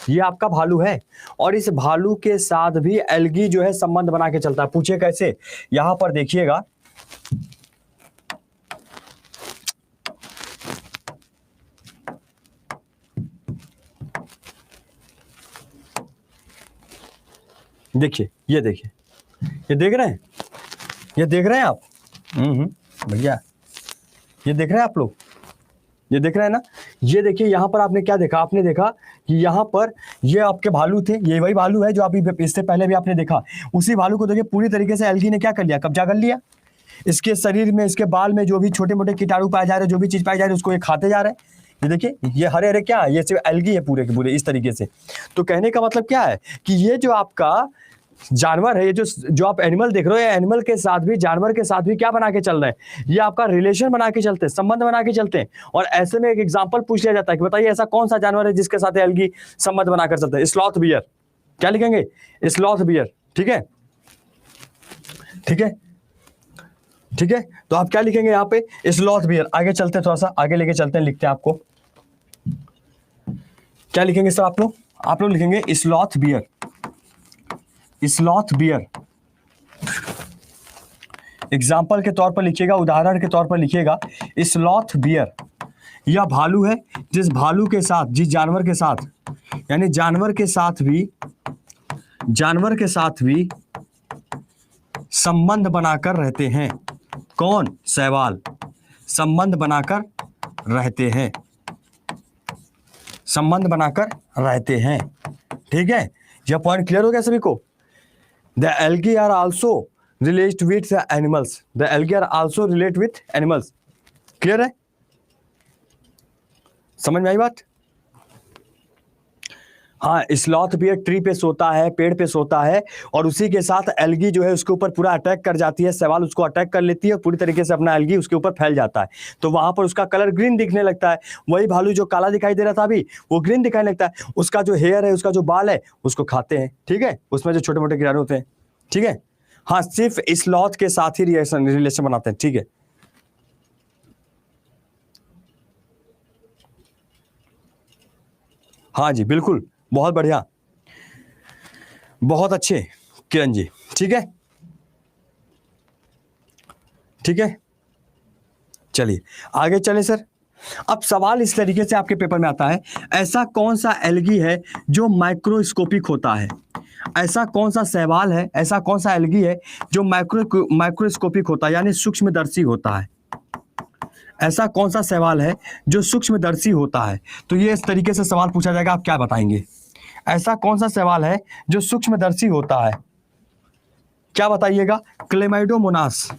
ये आपका भालू है, और इस भालू के साथ भी एल्गी जो है संबंध बना के चलता है। पूछे कैसे? यहां पर देखिएगा, देखिए, ये देखिए, ये देख रहे हैं? ये देख रहे हैं आप? भैया ये देख रहे हैं आप लोग? ये देख रहे हैं ना? ये देखिए, यहां पर आपने क्या देखा? आपने देखा कि यहां पर ये आपके भालू थे, ये वही भालू है जो अभी इससे पहले भी आपने देखा। उसी भालू को देखिए पूरी तरीके से एल्गी ने क्या कर लिया? कब्जा कर लिया। इसके शरीर में, इसके बाल में जो भी छोटे मोटे कीटाणु पाए जा रहे हैं, जो भी चीज पाई जा रही है, उसको ये खाते जा रहे हैं। ये देखिए, ये हरे हरे क्या है? ये सिर्फ एल्गी है पूरे के पूरे, इस तरीके से। तो कहने का मतलब क्या है कि ये जो आपका जानवर है, ये जो आप एनिमल देख रहे हो, एनिमल के साथ भी, जानवर के साथ भी क्या बना के चल रहे हैं? ये आपका रिलेशन बना के चलते हैं, संबंध बना के चलते हैं। और ऐसे में एक एग्जांपल पूछ लिया जाता है कि बताइए ऐसा कौन सा जानवर है जिसके साथ एल्गी संबंध बनाकर चलते हैं? Sloth bear. क्या लिखेंगे? स्लॉथ बियर, ठीक है, ठीक है, ठीक है। तो आप क्या लिखेंगे यहाँ पे? Sloth bear. आगे चलते हैं, थोड़ा सा आगे लेके चलते हैं, लिखते हैं आपको। क्या लिखेंगे सर आप लोग? आप लोग लिखेंगे sloth bear, sloth bear. Example के तौर पर लिखिएगा, उदाहरण के तौर पर लिखिएगा, स्लॉथ बियर। यह भालू है, जिस भालू के साथ, जिस जानवर के साथ, यानी जानवर के साथ भी संबंध बनाकर रहते हैं। कौन? शैवाल। संबंध बनाकर रहते हैं, संबंध बनाकर रहते हैं। ठीक है, यह पॉइंट क्लियर हो गया सभी को? The algae are also relate with animals, the algae are also relate with animals. Clear है? समझ में आई बात? हाँ, स्लॉथ भी एक ट्री पे सोता है, पेड़ पे सोता है, और उसी के साथ एल्गी जो है उसके ऊपर पूरा अटैक कर जाती है, सवाल उसको अटैक कर लेती है और पूरी तरीके से अपना एल्गी उसके ऊपर फैल जाता है, तो वहां पर उसका कलर ग्रीन दिखने लगता है। वही भालू जो काला दिखाई दे रहा था अभी, वो ग्रीन दिखाई लगता है। उसका जो हेयर है, उसका जो बाल है, उसको खाते हैं। ठीक है, उसमें जो छोटे मोटे कीड़े होते हैं। ठीक है, हाँ, सिर्फ स्लॉथ के साथ ही रिलेशन बनाते हैं। ठीक है, हाँ जी, बिल्कुल, बहुत बढ़िया, बहुत अच्छे किरण जी। ठीक है, ठीक है, चलिए आगे चले सर। अब सवाल इस तरीके से आपके पेपर में आता है, ऐसा कौन सा एल्गी है जो माइक्रोस्कोपिक होता है? ऐसा कौन सा सवाल है, ऐसा कौन सा एल्गी है जो माइक्रोस्कोपिक होता है, यानी सूक्ष्मदर्शी होता है? ऐसा कौन सा सवाल है जो सूक्ष्मदर्शी होता है? तो ये इस तरीके से सवाल पूछा जाएगा, आप क्या बताएंगे? ऐसा कौन सा सवाल है जो सूक्ष्मदर्शी होता है? क्या बताइएगा? क्लेमाइडोमोनास,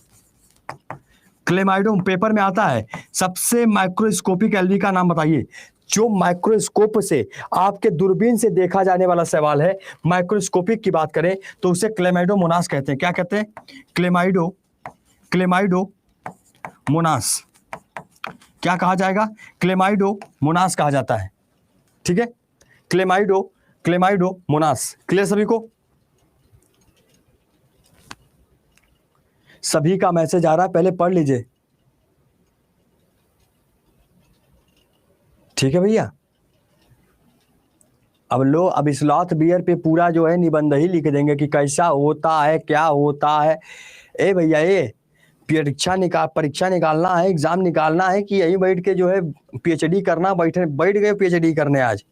क्लेमाइडो पेपर में आता है। सबसे माइक्रोस्कोपिक एल्गी का नाम बताइए, जो माइक्रोस्कोप से, आपके दूरबीन से देखा जाने वाला सवाल है। माइक्रोस्कोपिक की बात करें तो उसे क्लेमाइडोमोनास कहते हैं। क्या कहते हैं? क्लेमाइडोमोनास। क्या कहा जाएगा? क्लेमाइडोमोनास कहा जाता है। ठीक है, क्लेमाइडोमोनास। क्लियर सभी को? सभी का मैसेज आ रहा है, पहले पढ़ लीजिए। ठीक है भैया, अब स्लॉथ बियर पे पूरा जो है निबंध ही लिख देंगे कि कैसा होता है, क्या होता है। ए भैया, ये परीक्षा निकालना है, एग्जाम निकालना है कि यहीं बैठ के जो है पीएचडी करना? बैठ गए पीएचडी करने आज?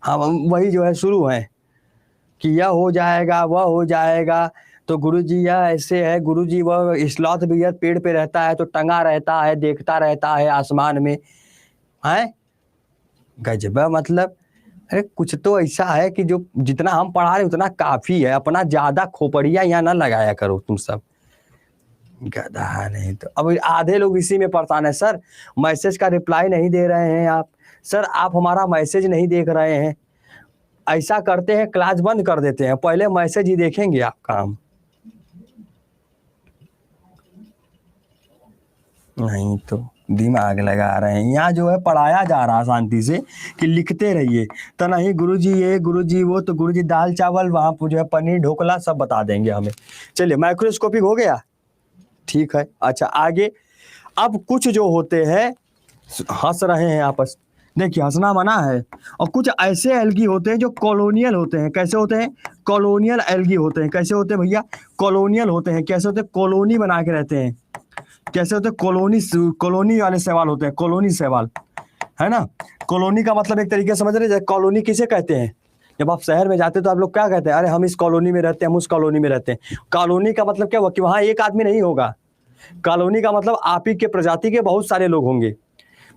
हाँ, वही जो है शुरू है कि यह हो जाएगा, वह हो जाएगा। तो गुरुजी यह ऐसे है, गुरुजी वह स्लॉथ बियर पेड़ पे रहता है तो टंगा रहता है, देखता रहता है आसमान में। है गजब, मतलब अरे कुछ तो ऐसा है कि जो जितना हम पढ़ा रहे उतना काफी है। अपना ज्यादा खोपड़िया यहाँ ना लगाया करो तुम सब, गधा नहीं तो। अब आधे लोग इसी में परेशान है, सर मैसेज का रिप्लाई नहीं दे रहे हैं आप, सर आप हमारा मैसेज नहीं देख रहे हैं। ऐसा करते हैं, क्लास बंद कर देते हैं, पहले मैसेज ही देखेंगे आपका हम। नहीं तो दिमाग लगा रहे हैं। यहाँ जो है पढ़ाया जा रहा है शांति से कि लिखते रहिए, तो नहीं गुरुजी ये, गुरुजी वो, तो गुरुजी दाल चावल, वहाँ पर जो है पनीर ढोकला सब बता देंगे हमें। चलिए, माइक्रोस्कोपिक हो गया, ठीक है। अच्छा आगे, अब कुछ जो होते हैं, हंस रहे हैं आपस, देखिए हंसना मना है। और कुछ ऐसे एल्गी होते हैं जो कॉलोनियल होते हैं। कैसे होते हैं? कॉलोनियल एल्गी होते हैं। कैसे होते हैं भैया? कॉलोनियल होते हैं। कैसे होते हैं? कॉलोनी बना के रहते हैं। कैसे होते हैं? कॉलोनी वाले सवाल होते हैं, कॉलोनी सवाल, है ना। कॉलोनी का मतलब एक तरीके से समझ रहे हैं, कॉलोनी किसे कहते हैं? जब आप शहर में जाते हैं तो आप लोग क्या कहते हैं? अरे हम इस कॉलोनी में रहते हैं, हम उस कॉलोनी में रहते हैं। कॉलोनी का मतलब क्या हुआ कि वहां एक आदमी नहीं होगा। कॉलोनी का मतलब आप ही के प्रजाति के बहुत सारे लोग होंगे,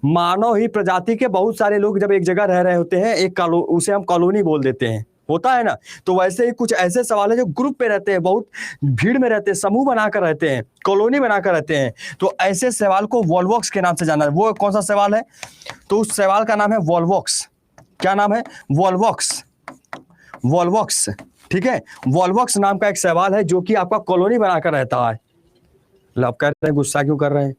मानव ही प्रजाति के बहुत सारे लोग जब एक जगह रह रहे होते हैं, उसे हम कॉलोनी बोल देते हैं, होता है ना। तो वैसे ही कुछ ऐसे सवाल है जो ग्रुप पे रहते हैं, बहुत भीड़ में रहते हैं, समूह बनाकर रहते हैं, कॉलोनी बनाकर रहते हैं। तो ऐसे सवाल को वॉल्वॉक्स के नाम से जाना है। वो कौन सा सवाल है? तो उस सवाल का नाम है वॉल्वॉक्स। क्या नाम है? वॉल्वॉक्स। वॉल्वॉक्स, ठीक है। वॉल्वॉक्स नाम का एक सवाल है जो कि आपका कॉलोनी बनाकर रहता है। आप कह रहे हैं गुस्सा क्यों कर रहे हैं?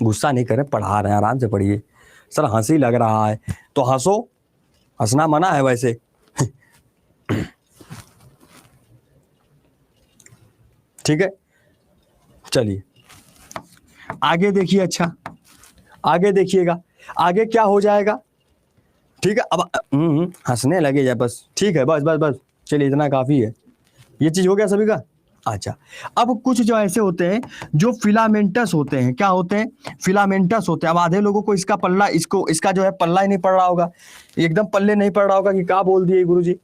गुस्सा नहीं कर रहे, पढ़ा रहे हैं, आराम से पढ़िए। सर हंसी लग रहा है तो हंसो, हंसना मना है वैसे। ठीक है, चलिए आगे देखिए। अच्छा आगे देखिएगा, आगे क्या हो जाएगा। ठीक है, अब हंसने लगे जा बस, ठीक है, बस बस बस, चलिए इतना काफी है। ये चीज हो गया सभी का। अच्छा, अब कुछ जो ऐसे होते हैं जो फिलामेंटस होते हैं, क्या होते हैं? फिलामेंटस होते हैं। अब आधे लोगों को इसका पल्ला, इसका जो है पल्ला ही नहीं पड़ रहा होगा, एकदम पल्ले नहीं पड़ रहा होगा कि क्या बोल दिए गुरुजी।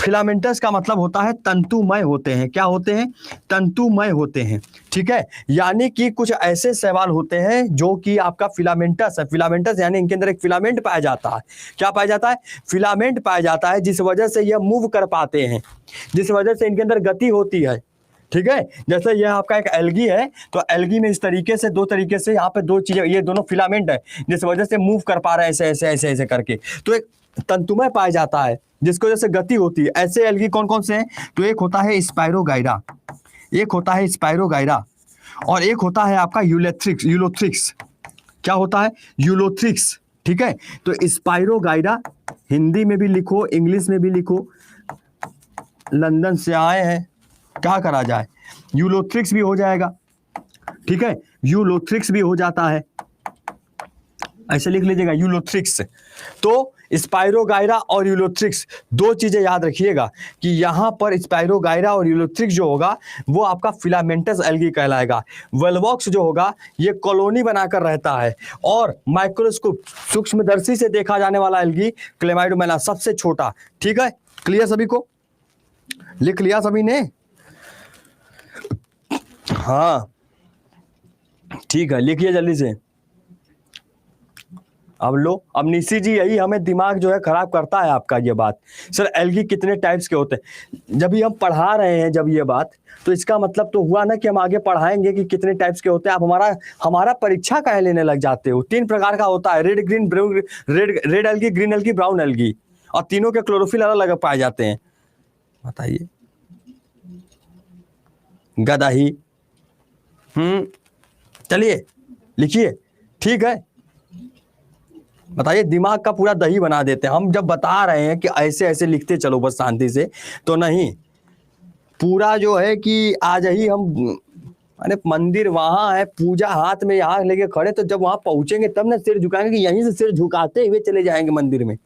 फिलामेंटस का मतलब होता है तंतुमय होते हैं। क्या होते हैं? तंतुमय होते हैं। ठीक है, यानी कि कुछ ऐसे शैवाल होते हैं जो कि आपका फिलामेंटस है। फिलामेंटस यानी इनके अंदर एक फिलामेंट पाया जाता है। क्या पाया जाता है? फिलामेंट पाया जाता है, जिस वजह से यह मूव कर पाते हैं, जिस वजह से इनके अंदर गति होती है। ठीक है, जैसे यह आपका एक एल्गी है, तो एल्गी में इस तरीके से, दो तरीके से यहाँ पे दो चीजें, ये दोनों फिलामेंट है जिस वजह से मूव कर पा रहे हैं ऐसे ऐसे ऐसे ऐसे करके। तो एक तंतुमय पाया जाता है जिसकी वजह से गति होती है। ऐसे एल्गी कौन कौन से हैं? तो एक होता है स्पाइरोगाइरा, एक होता है स्पाइरोगाइरा, और एक होता है आपका यूलोथ्रिक्स। क्या होता है? यूलोथ्रिक्स। ठीक है, तो स्पाइरोगाइरा हिंदी में भी लिखो, इंग्लिश में भी लिखो। लंदन से आए हैं, क्या करा जाए, यूलोथ्रिक्स भी हो जाएगा। ठीक है, यूलोथ्रिक्स भी हो जाता है, ऐसे लिख लीजिएगा यूलोथ्रिक्स। तो स्पाइरोगाइरा और यूलोथ्रिक्स दो चीजें याद रखिएगा कि यहां पर स्पाइरोगाइरा और यूलोथ्रिक्स जो होगा वो आपका फिलामेंटस एल्गी कहलाएगा। वोल्वॉक्स जो होगा ये कॉलोनी बनाकर रहता है, और माइक्रोस्कोप सूक्ष्मदर्शी से देखा जाने वाला एल्गी क्लेमाइडोमोना सबसे छोटा। ठीक है, क्लियर सभी को? लिख लिया सभी ने? हाँ ठीक है, लिखिए जल्दी से। अब लो, अब निशी जी यही हमें दिमाग जो है खराब करता है आपका ये बात। सर एल्गी कितने टाइप्स के होते हैं? जब भी हम पढ़ा रहे हैं जब ये बात, तो इसका मतलब तो हुआ ना कि हम आगे पढ़ाएंगे कि कितने टाइप्स के होते हैं। आप हमारा परीक्षा काहे लेने लग जाते हो? 3 प्रकार का होता है, red green brown, red algae, green algae, brown algae, और तीनों के क्लोरोफिल अलग अलग पाए जाते हैं। बताइए। गदाही। चलिए लिखिए। ठीक है, बताइए। दिमाग का पूरा दही बना देते हैं हम जब बता रहे हैं कि ऐसे ऐसे लिखते चलो बस शांति से, तो नहीं, पूरा जो है कि आज ही हम, अरे मंदिर वहां है, पूजा हाथ में यहाँ लेके खड़े, तो जब वहां पहुंचेंगे तब ना सिर झुकाएंगे कि यहीं से सिर झुकाते हुए चले जाएंगे मंदिर में।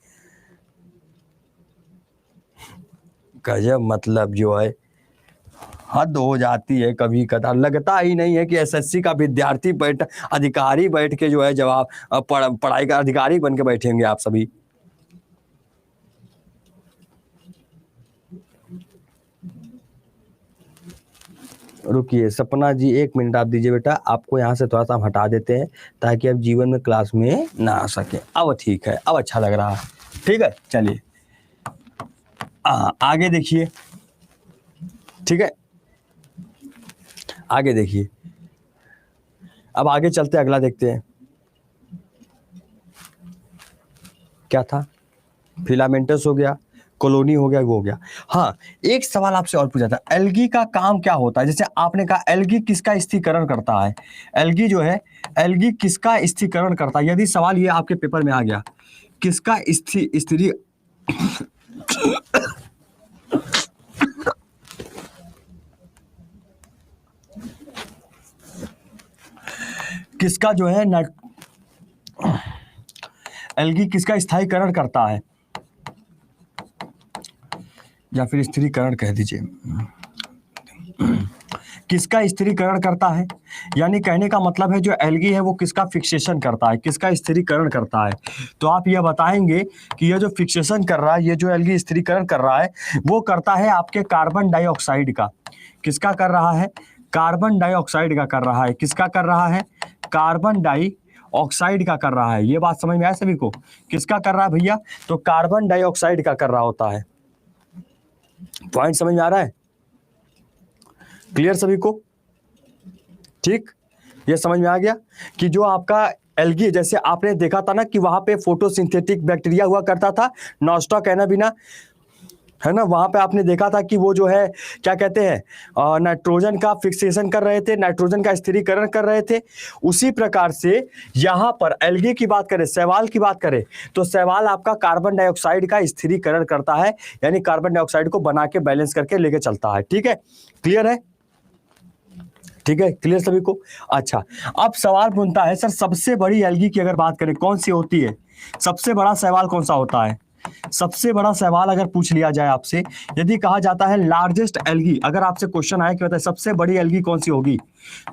गजब, मतलब जो है हद हो जाती है कभी कदार। लगता ही नहीं है कि एसएससी का विद्यार्थी अधिकारी बैठ के जो है जवाब पढ़ाई का अधिकारी बन के बैठेंगे आप सभी। रुकिए सपना जी, 1 मिनट आप दीजिए बेटा, आपको यहाँ से थोड़ा सा हम हटा देते हैं ताकि आप जीवन में क्लास में ना आ सके। अब ठीक है, अब अच्छा लग रहा है। ठीक है, चलिए आगे देखिए। ठीक है, आगे देखिए। अब आगे चलते अगला देखते हैं क्या था। फिलामेंटस हो गया, कॉलोनी हो गया, वो हो गया। हाँ, एक सवाल आपसे और पूछा था, एल्गी का काम क्या होता है? जैसे आपने कहा एल्गी किसका स्थिरीकरण करता है? एल्गी जो है, एल्गी किसका स्थिरीकरण करता है? यदि सवाल ये आपके पेपर में आ गया, किसका स्थिरी किसका जो है एल्गी किसका स्थायीकरण करता है, या फिर स्थिरीकरण कह दीजिए, किसका स्थिरीकरण करता है? यानी कहने का मतलब है जो एल्गी है वो किसका फिक्सेशन करता है, किसका स्थिरीकरण करता है। तो आप ये बताएंगे कि ये जो फिक्सेशन कर रहा है, ये जो एल्गी स्थिरीकरण कर रहा है, वो करता है आपके कार्बन डाइऑक्साइड का। किसका कर रहा है? कार्बन डाइऑक्साइड का कर रहा है। किसका कर रहा है? कार्बन डाइऑक्साइड का कर रहा है। ये बात समझ में आया सभी को? किसका कर रहा है भैया? तो कार्बन डाइऑक्साइड का कर रहा होता है। पॉइंट समझ में आ रहा है? क्लियर सभी को? ठीक, ये समझ में आ गया कि जो आपका एल्गी, जैसे आपने देखा था ना कि वहां पे फोटोसिंथेटिक बैक्टीरिया हुआ करता था, नॉस्टा कैनाबिना, है ना, वहां पे आपने देखा था कि वो जो है क्या कहते हैं, नाइट्रोजन का फिक्सेशन कर रहे थे, नाइट्रोजन का स्थिरीकरण कर रहे थे। उसी प्रकार से यहां पर एल्गी की बात करें, शैवाल की बात करें, तो शैवाल आपका कार्बन डाइऑक्साइड का स्थिरीकरण करता है, यानी कार्बन डाइऑक्साइड को बना के बैलेंस करके लेके चलता है। ठीक है, क्लियर है? ठीक है, क्लियर सभी को? अच्छा, अब सवाल बनता है सर सबसे बड़ी एल्गी की अगर बात करें कौन सी होती है? सबसे बड़ा शैवाल कौन सा होता है? सबसे बड़ा सवाल अगर पूछ लिया जाए आपसे, यदि कहा जाता है लार्जेस्ट एल्गी, अगर आपसे क्वेश्चन आया कि बताए सबसे बड़ी एल्गी कौन सी होगी,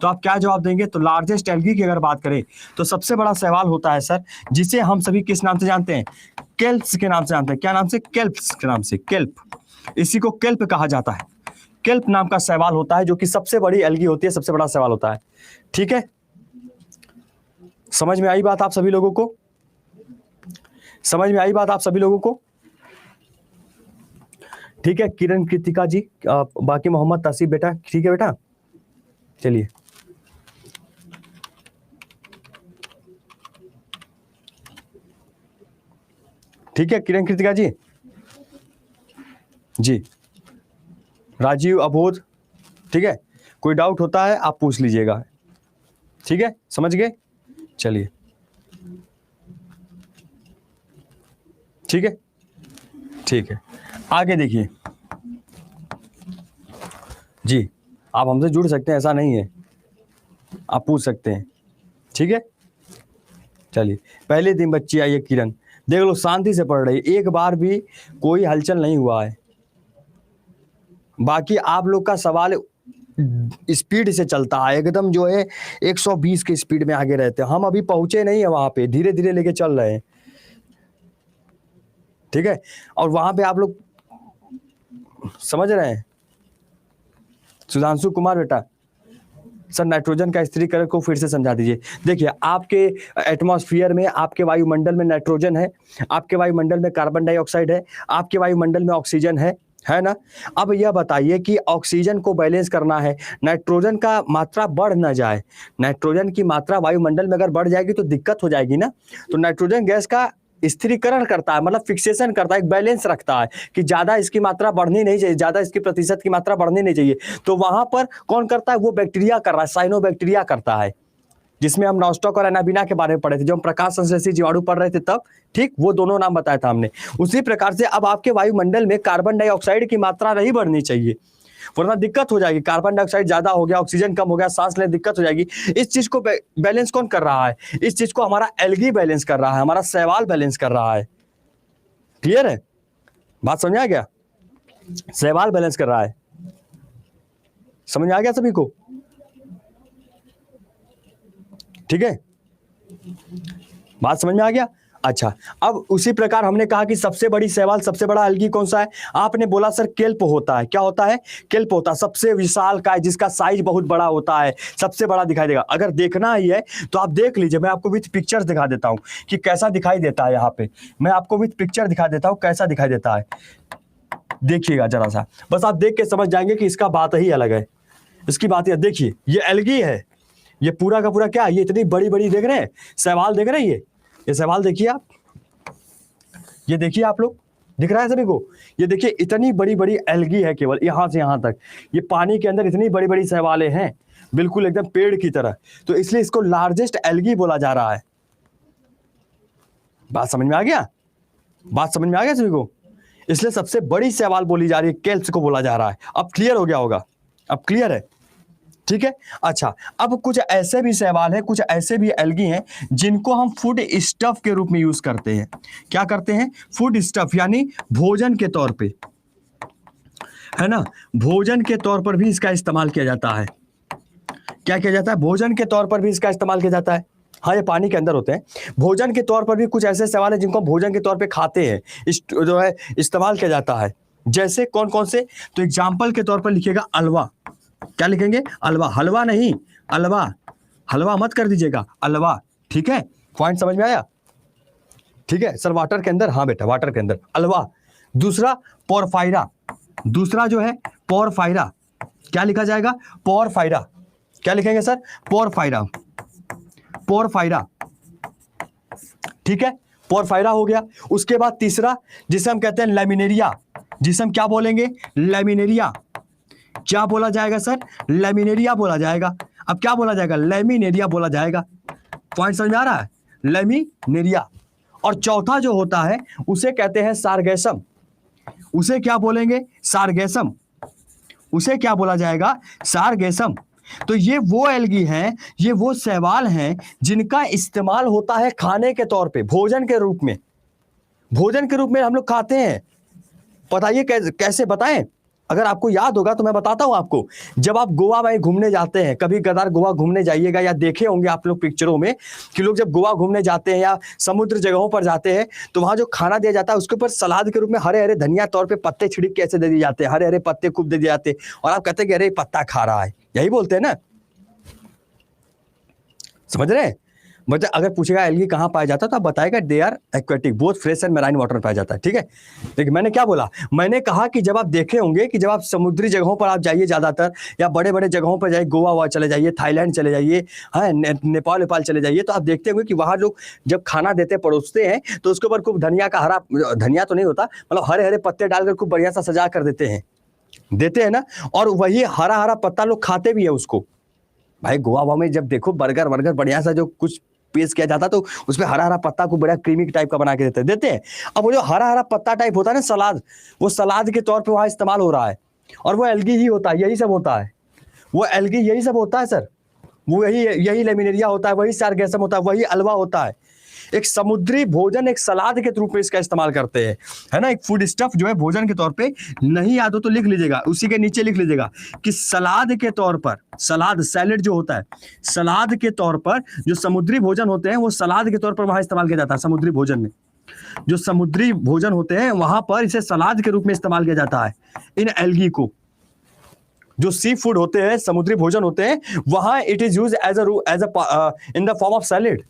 तो आप क्या जवाब देंगे? तो लार्जेस्ट एल्गी की अगर बात करें तो सबसे बड़ा सवाल होता है सर, जिसे हम सभी किस नाम से जानते हैं? केल्प्स के नाम से जानते हैं। क्या नाम से? केल्प्स के नाम से। केल्प, इसी को केल्प कहा जाता है। केल्प नाम का सवाल होता है जो कि सबसे बड़ी एल्गी होती है, सबसे बड़ा सवाल होता है। ठीक है, समझ में आई बात आप सभी लोगों को? समझ में आई बात आप सभी लोगों को? ठीक है, किरण कृतिका जी, बाकी मोहम्मद तासीब बेटा, ठीक है बेटा, चलिए। ठीक है किरण कृतिका जी, जी राजीव अबोध, ठीक है, कोई डाउट होता है आप पूछ लीजिएगा। ठीक है, समझ गए? चलिए, ठीक है, ठीक है, आगे देखिए जी, आप हमसे जुड़ सकते हैं, ऐसा नहीं है, आप पूछ सकते हैं। ठीक है, चलिए, पहले दिन बच्ची आई है किरण, देख लो शांति से पढ़ रही, एक बार भी कोई हलचल नहीं हुआ है। बाकी आप लोग का सवाल स्पीड से चलता है, एकदम जो है 120 के स्पीड में आगे रहते हैं। हम अभी पहुंचे नहीं है वहां पे, धीरे धीरे लेके चल रहे हैं। ठीक है, और वहां पे आप लोग समझ रहे हैं? सुधांशु कुमार बेटा, सर नाइट्रोजन का स्थिरीकरण को फिर से समझा दीजिए। देखिए, आपके एटमॉस्फेयर में, आपके वायुमंडल में नाइट्रोजन है, आपके वायुमंडल में कार्बन डाइऑक्साइड है, आपके वायुमंडल में ऑक्सीजन है ना। अब यह बताइए कि ऑक्सीजन को बैलेंस करना है, नाइट्रोजन का मात्रा बढ़ ना जाए। नाइट्रोजन की मात्रा वायुमंडल में अगर बढ़ जाएगी तो दिक्कत हो जाएगी ना। तो नाइट्रोजन गैस का स्थिरीकरण करता है, मतलब फिक्सेशन करता है, एक बैलेंस रखता है कि ज्यादा इसकी मात्रा बढ़नी नहीं चाहिए, ज्यादा इसकी प्रतिशत की मात्रा बढ़नी नहीं चाहिए। तो वहां पर कौन करता है? वो बैक्टीरिया कर रहा है, साइनोबैक्टीरिया करता है, जिसमें हम नॉस्टॉक और एनाबिना के बारे में पढ़े थे, जब हम प्रकाश संश्लेषी जीवाणु पढ़ रहे थे तब। ठीक, वो दोनों नाम बताया था हमने। उसी प्रकार से अब आपके वायुमंडल में कार्बन डाइऑक्साइड की मात्रा नहीं बढ़नी चाहिए, वरना दिक्कत हो जाएगी। कार्बन डाइऑक्साइड ज्यादा हो गया, ऑक्सीजन कम हो गया, सांस लेने दिक्कत हो जाएगी। इस चीज को बैलेंस कौन कर रहा है? इस चीज को हमारा एल्गी बैलेंस कर रहा है, हमारा शैवाल बैलेंस कर रहा है। क्लियर है? बात समझ आ गया? शैवाल बैलेंस कर रहा है, समझ आ गया सभी को? ठीक है, बात समझ में आ गया? अच्छा, अब उसी प्रकार हमने कहा कि सबसे बड़ी शैवाल, सबसे बड़ा एल्गी कौन सा है? आपने बोला सर केल्प होता है। क्या होता है? केल्प होता है, सबसे विशाल काय, जिसका साइज बहुत बड़ा होता है, सबसे बड़ा दिखाई देगा। अगर देखना ही है तो आप देख लीजिए, मैं आपको विथ पिक्चर्स दिखा देता हूं कि कैसा दिखाई देता है। यहाँ पे मैं आपको विथ पिक्चर दिखा देता हूं कैसा दिखाई देता है। देखिएगा जरा सा, बस आप देख के समझ जाएंगे कि इसका बात ही अलग है, इसकी बात है। देखिए, ये एल्गी है, ये पूरा का पूरा क्या, ये इतनी बड़ी बड़ी देख रहे हैं, शैवाल देख रहे हैं, ये शैवाल देखिए आप, ये देखिए आप लोग, दिख रहा है सभी को? ये देखिए इतनी बड़ी बड़ी एल्गी है, केवल यहां से यहां तक, ये पानी के अंदर इतनी बड़ी बड़ी शैवालें हैं, बिल्कुल एकदम पेड़ की तरह। तो इसलिए इसको लार्जेस्ट एल्गी बोला जा रहा है। बात समझ में आ गया? बात समझ में आ गया सभी को? इसलिए सबसे बड़ी शैवाल बोली जा रही है, केल्प्स को बोला जा रहा है। अब क्लियर हो गया होगा? अब क्लियर है? ठीक है, अच्छा, अब कुछ ऐसे भी शैवाल हैं, कुछ ऐसे भी एल्गी हैं जिनको हम फूड स्टफ के रूप में यूज करते हैं। क्या करते हैं? फूड स्टफ, यानी भोजन के तौर पे, है ना, भोजन के तौर पर भी इसका इस्तेमाल किया जाता है। क्या किया जाता है? भोजन के तौर पर भी इसका इस्तेमाल किया जाता है। हाँ, ये पानी के अंदर होते हैं। भोजन के तौर पर भी कुछ ऐसे शैवाल हैं जिनको भोजन के तौर पे खाते हैं, जो है इस्तेमाल किया जाता है। जैसे कौन कौन से? तो एग्जाम्पल के तौर पर लिखिएगा अलवा। क्या लिखेंगे? अलवा, हलवा नहीं, अलवा, हलवा मत कर दीजिएगा, अलवा। ठीक है, पॉइंट समझ में आया? ठीक है सर, वाटर के अंदर, हाँ बेटा वाटर के अंदर अलवा। दूसरा पोरफायरा, दूसरा जो है पोरफायरा, क्या लिखा जाएगा? पोरफायरा। क्या लिखेंगे सर? Porphyra, porphyra. ठीक है, पोरफायरा हो गया। उसके बाद तीसरा, जिसे हम कहते हैं लैमिनेरिया, जिसे हम क्या बोलेंगे? लैमिनेरिया। क्या बोला जाएगा सर? लैमिनेरिया बोला जाएगा। अब क्या बोला जाएगा? लैमिनेरिया बोला जाएगा। पॉइंट समझ में आ रहा है? लैमिनेरिया। और चौथा जो होता है उसे कहते हैं सारगैसम। उसे क्या बोलेंगे? सारगैसम। उसे क्या बोला जाएगा? सारगैसम। तो ये वो एल्गी हैं, ये वो शैवाल हैं जिनका इस्तेमाल होता है खाने के तौर पे, भोजन के रूप में। भोजन के रूप में हम लोग खाते हैं। बताइए कैसे बताएं? अगर आपको याद होगा तो मैं बताता हूं आपको। जब आप गोवा में घूमने जाते हैं, कभी कदार गोवा घूमने जाइएगा, या देखे होंगे आप लोग पिक्चरों में कि लोग जब गोवा घूमने जाते हैं या समुद्र जगहों पर जाते हैं तो वहां जो खाना दिया जाता है उसके ऊपर सलाद के रूप में हरे हरे धनिया तौर पे पत्ते छिड़क के ऐसे दे दिए जाते हैं, हरे हरे पत्ते खूब दे दिए जाते हैं, और आप कहते हैं कि अरे पत्ता खा रहा है, यही बोलते हैं ना, समझ रहे हैं? मतलब अगर पूछेगा एल्गी कहाँ पाया जाता है तो आप बताएगा they are aquatic, both fresh and marine water में पाया जाता है। ठीक है, देखिए मैंने क्या बोला, मैंने कहा कि जब आप देखे होंगे कि जब आप समुद्री जगहों पर आप जाइए ज्यादातर, या बड़े बड़े जगहों पर जाइए, गोवा वोवा चले जाइए, थाईलैंड चले जाइए, हाँ नेपाल नेपाल चले जाइए, तो आप देखते होंगे कि वहां लोग जब खाना देते परोसते हैं तो उसके ऊपर खूब धनिया का हरा, धनिया तो नहीं होता, मतलब हरे हरे पत्ते डालकर खूब बढ़िया सा सजा कर देते हैं ना, और वही हरा हरा पत्ता लोग खाते भी है उसको। भाई गोवा में जब देखो बर्गर वर्गर बढ़िया सा जो कुछ पेश किया जाता तो उसमें हरा हरा पत्ता को बड़ा क्रीमी टाइप का बना के देते हैं। अब वो जो हरा हरा पत्ता टाइप होता है ना सलाद, वो सलाद के तौर पे वहां इस्तेमाल हो रहा है, और वो एल्गी ही होता है, यही सब होता है, वो एल्गी यही सब होता है सर, वो यही लेमिनेरिया होता है, वही सार्गेसम होता है, वही अल्वा होता है। एक समुद्री भोजन एक सलाद के रूप में इसका इस्तेमाल करते हैं, है ना, एक फूड स्टफ जो है भोजन के तौर पे। नहीं याद हो तो लिख लीजिएगा, उसी के नीचे लिख लीजिएगा कि सलाद के तौर पर, सलाद सैलेड जो होता है, सलाद के तौर पर जो समुद्री भोजन होते हैं वो सलाद के तौर पर वहां इस्तेमाल किया जाता है। समुद्री भोजन में जो समुद्री भोजन होते हैं वहां पर इसे सलाद के रूप में इस्तेमाल किया जाता है। इन एल्गी को, जो सी फूड होते हैं, समुद्री भोजन होते हैं, वहां it is use as a in the form of salad.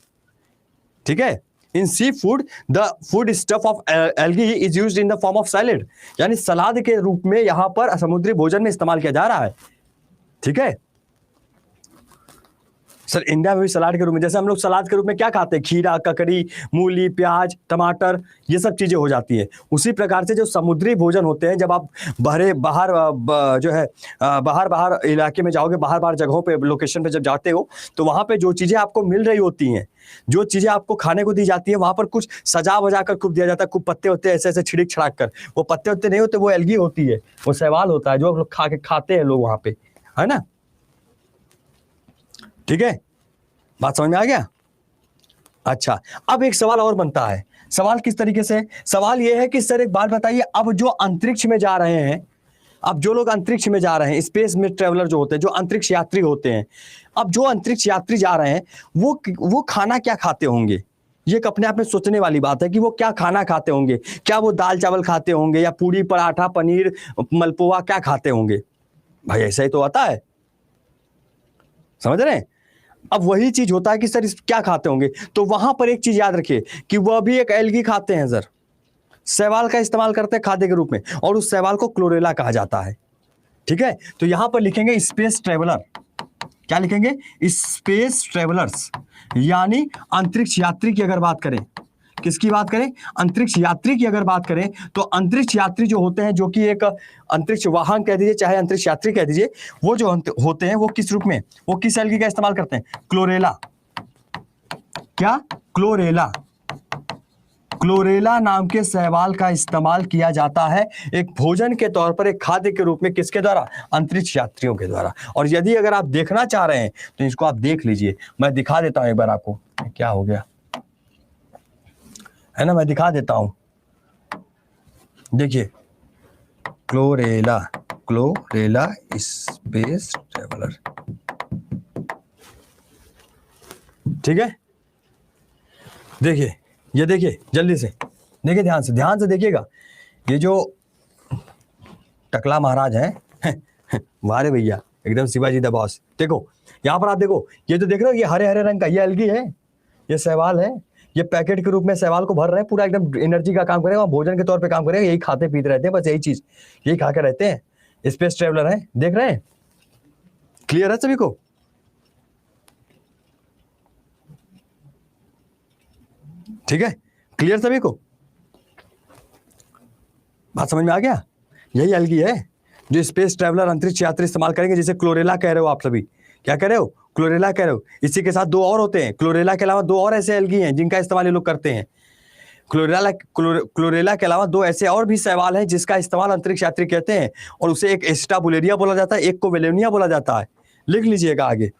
ठीक है, in sea food the food stuff of algae is used in the form of salad, यानी सलाद के रूप में यहां पर समुद्री भोजन में इस्तेमाल किया जा रहा है। ठीक है सर, इंडिया में भी सलाद के रूप में, जैसे हम लोग सलाद के रूप में क्या खाते हैं, खीरा, ककड़ी, मूली, प्याज, टमाटर, ये सब चीजें हो जाती है। उसी प्रकार से जो समुद्री भोजन होते हैं, जब आप बाहर इलाके में जाओगे, बाहर जगहों पे, लोकेशन पे जब जाते हो, तो वहां पे जो चीजें आपको मिल रही होती हैं, जो चीजें आपको खाने को दी जाती है, वहां पर कुछ सजा वजा कर खूब दिया जाता है, खूब पत्ते होते हैं ऐसे ऐसे छिड़क छड़ाक कर। वो पत्ते होते नहीं होते, वो एल्गी होती है, वो शैवाल होता है जो लोग खाते हैं लोग वहां पे, है ना। ठीक है, बात समझ में आ गया? अच्छा, अब एक सवाल और बनता है। सवाल किस तरीके से? सवाल यह है कि सर एक बात बताइए, अब जो अंतरिक्ष में जा रहे हैं, अब जो लोग अंतरिक्ष में जा रहे हैं, स्पेस में ट्रेवलर जो होते हैं, जो अंतरिक्ष यात्री होते हैं, अब जो अंतरिक्ष यात्री जा रहे हैं वो खाना क्या खाते होंगे? ये एक अपने आप में सोचने वाली बात है कि वो क्या खाना खाते होंगे। क्या वो दाल चावल खाते होंगे, या पूरी पराठा पनीर मलपुआ क्या खाते होंगे? भाई ऐसा ही तो आता है, समझ रहे हैं? अब वही चीज होता है कि सर क्या खाते होंगे, तो वहां पर एक चीज याद रखिए कि वह भी एक एल्गी खाते हैं सर, शैवाल का इस्तेमाल करते हैं खाद्य के रूप में, और उस शैवाल को क्लोरेला कहा जाता है। ठीक है, तो यहां पर लिखेंगे स्पेस ट्रेवलर। क्या लिखेंगे? स्पेस ट्रेवलर्स, यानी अंतरिक्ष यात्री की अगर बात करें, किसकी बात करें? अंतरिक्ष यात्री की अगर बात करें, तो अंतरिक्ष यात्री जो होते हैं, जो कि एक अंतरिक्ष वाहन कह दीजिए चाहे अंतरिक्ष यात्री कह दीजिए, वो जो होते हैं वो किस रूप में, वो किस एल्गी का इस्तेमाल करते हैं? क्लोरेला। क्या? क्लोरेला। क्लोरेला नाम के शैवाल का इस्तेमाल किया जाता है एक भोजन के तौर पर, एक खाद्य के रूप में, किसके द्वारा? अंतरिक्ष यात्रियों के द्वारा। और यदि अगर आप देखना चाह रहे हैं तो इसको आप देख लीजिए, मैं दिखा देता हूं एक बार आपको। क्या हो गया है ना, मैं दिखा देता हूं, देखिए, क्लोरेला, क्लोरेला स्पेस ट्रेवलर। ठीक है, देखिए, ये देखिए जल्दी से देखिए, ध्यान से देखिएगा। ये जो टकला महाराज हैं वारे भैया, एकदम शिवाजी द बॉस। देखो यहां पर आप देखो, ये जो देख रहे हो, ये हरे हरे रंग का ये एल्गी है, ये शैवाल है, ये पैकेट के रूप में शैवाल को भर रहे हैं, पूरा एकदम एनर्जी का काम करेगा, भोजन के तौर पे काम करेगा, यही खाते पीते रहते हैं, बस यही चीज, यही खा के रहते हैं। स्पेस ट्रेवलर है, देख रहे हैं? क्लियर है सभी को? ठीक है, क्लियर सभी को? बात समझ में आ गया? यही एल्गी है जो स्पेस ट्रेवलर अंतरिक्ष यात्री इस्तेमाल करेंगे, जिसे क्लोरेला कह रहे हो आप सभी। क्या कह रहे हो? क्लोरेला कह रहे हो। इसी के साथ दो और होते हैं, क्लोरेला के अलावा दो और ऐसे एल्गी हैं जिनका इस्तेमाल ये लोग करते हैं। क्लोरेला के अलावा दो ऐसे और भी शैवाल हैं जिसका इस्तेमाल अंतरिक्ष यात्री कहते हैं, और उसे एक एस्टाबुलेरिया बोला जाता है, एक को वेलेनिया बोला जाता है। लिख लीजिएगा आगे,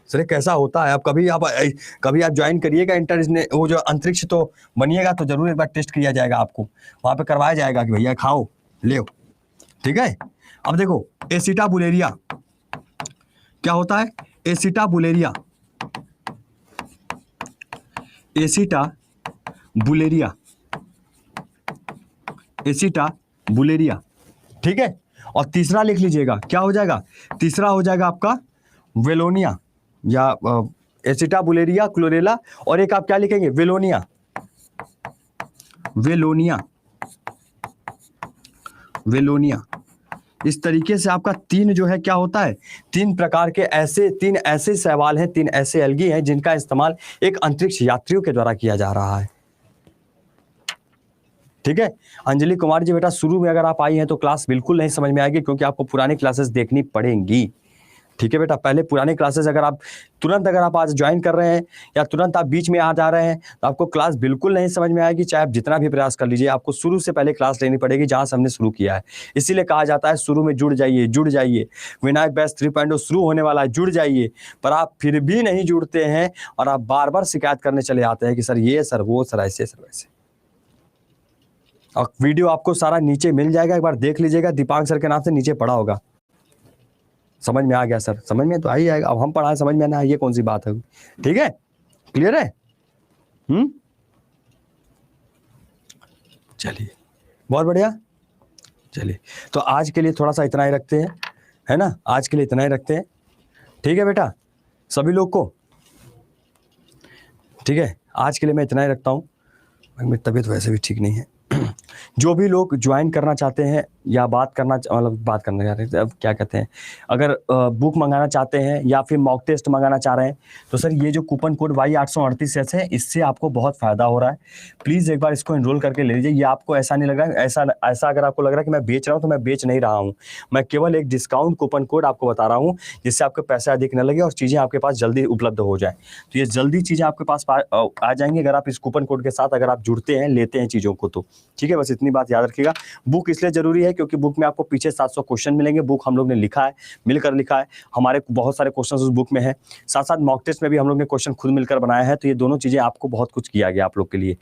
सर कैसा होता है, आप कभी आप ज्वाइन करिएगा इंटर वो जो अंतरिक्ष तो बनिएगा तो जरूर एक बार टेस्ट किया जाएगा, आपको वहां पे करवाया जाएगा कि भैया खाओ ले, ठीक है। अब देखो एसिटाबुलेरिया क्या होता है, एसिटाबुलेरिया, एसिटाबुलेरिया, एसिटाबुलेरिया, ठीक है। और तीसरा लिख लीजिएगा, क्या हो जाएगा, तीसरा हो जाएगा आपका वेलोनिया या एसिटाबुलेरिया, क्लोरेला, और एक आप क्या लिखेंगे, वेलोनिया, वेलोनिया, वेलोनिया। इस तरीके से आपका तीन जो है क्या होता है, तीन प्रकार के तीन ऐसे शैवाल हैं, तीन ऐसे एल्गी हैं जिनका इस्तेमाल एक अंतरिक्ष यात्रियों के द्वारा किया जा रहा है, ठीक है। अंजलि कुमार जी बेटा शुरू में अगर आप आई हैं तो क्लास बिल्कुल नहीं समझ में आएगी, क्योंकि आपको पुरानी क्लासेस देखनी पड़ेंगी, ठीक है बेटा। पहले पुरानी क्लासेस अगर आप आज ज्वाइन कर रहे हैं या तुरंत आप बीच में आ जा रहे हैं तो आपको क्लास बिल्कुल नहीं समझ में आएगी, चाहे आप जितना भी प्रयास कर लीजिए, आपको शुरू से पहले क्लास लेनी पड़ेगी जहां से हमने शुरू किया है। इसीलिए कहा जाता है शुरू में जुड़ जाइए, जुड़ जाइए, विनायक बैच 3.0 शुरू होने वाला है, जुड़ जाइए। पर आप फिर भी नहीं जुड़ते हैं और आप बार बार शिकायत करने चले आते हैं कि सर ये सर वो सर ऐसे सर वैसे। और वीडियो आपको सारा नीचे मिल जाएगा, एक बार देख लीजिएगा, दीपांक सर के नाम से नीचे पड़ा होगा। समझ में आ गया सर, समझ में तो आ ही आएगा, अब हम पढ़ाएं समझ में ना आए ये कौन सी बात है, ठीक है, क्लियर है। चलिए बहुत बढ़िया, चलिए तो आज के लिए थोड़ा सा इतना ही रखते हैं, है ना, आज के लिए इतना ही रखते हैं, ठीक है बेटा, सभी लोग को, ठीक है। आज के लिए मैं इतना ही रखता हूँ, मेरी तबीयत वैसे भी ठीक नहीं है। जो भी लोग ज्वाइन करना चाहते हैं या बात करना चाहते हैं, अब क्या कहते हैं, अगर बुक मंगाना चाहते हैं या फिर मॉक टेस्ट मंगाना चाह रहे हैं तो सर ये जो कूपन कोड Y838 है इससे आपको बहुत फायदा हो रहा है। प्लीज़ एक बार इसको एनरोल करके ले लीजिए। ये आपको ऐसा नहीं लग रहा है, ऐसा अगर आपको लग रहा है कि मैं बेच रहा हूँ तो मैं बेच नहीं रहा हूँ, मैं केवल एक डिस्काउंट कूपन कोड आपको बता रहा हूँ जिससे आपके पैसे अधिक न लगे और चीज़ें आपके पास जल्दी उपलब्ध हो जाए। तो ये जल्दी चीज़ें आपके पास आ जाएंगी अगर आप इस कूपन कोड के साथ अगर आप जुड़ते हैं, लेते हैं चीज़ों को तो, ठीक है। बस इतनी बात याद रखिएगा। बुक इसलिए जरूरी है क्योंकि बुक में आपको पीछे 700 क्वेश्चन मिलेंगे, बुक हम लोग ने लिखा है, मिलकर लिखा है, हमारे बहुत सारे क्वेश्चन उस बुक में है, साथ साथ मॉक टेस्ट में भी हम लोग ने क्वेश्चन खुद मिलकर बनाया है। तो ये दोनों चीजें आपको बहुत कुछ किया गया आप लोग के लिए,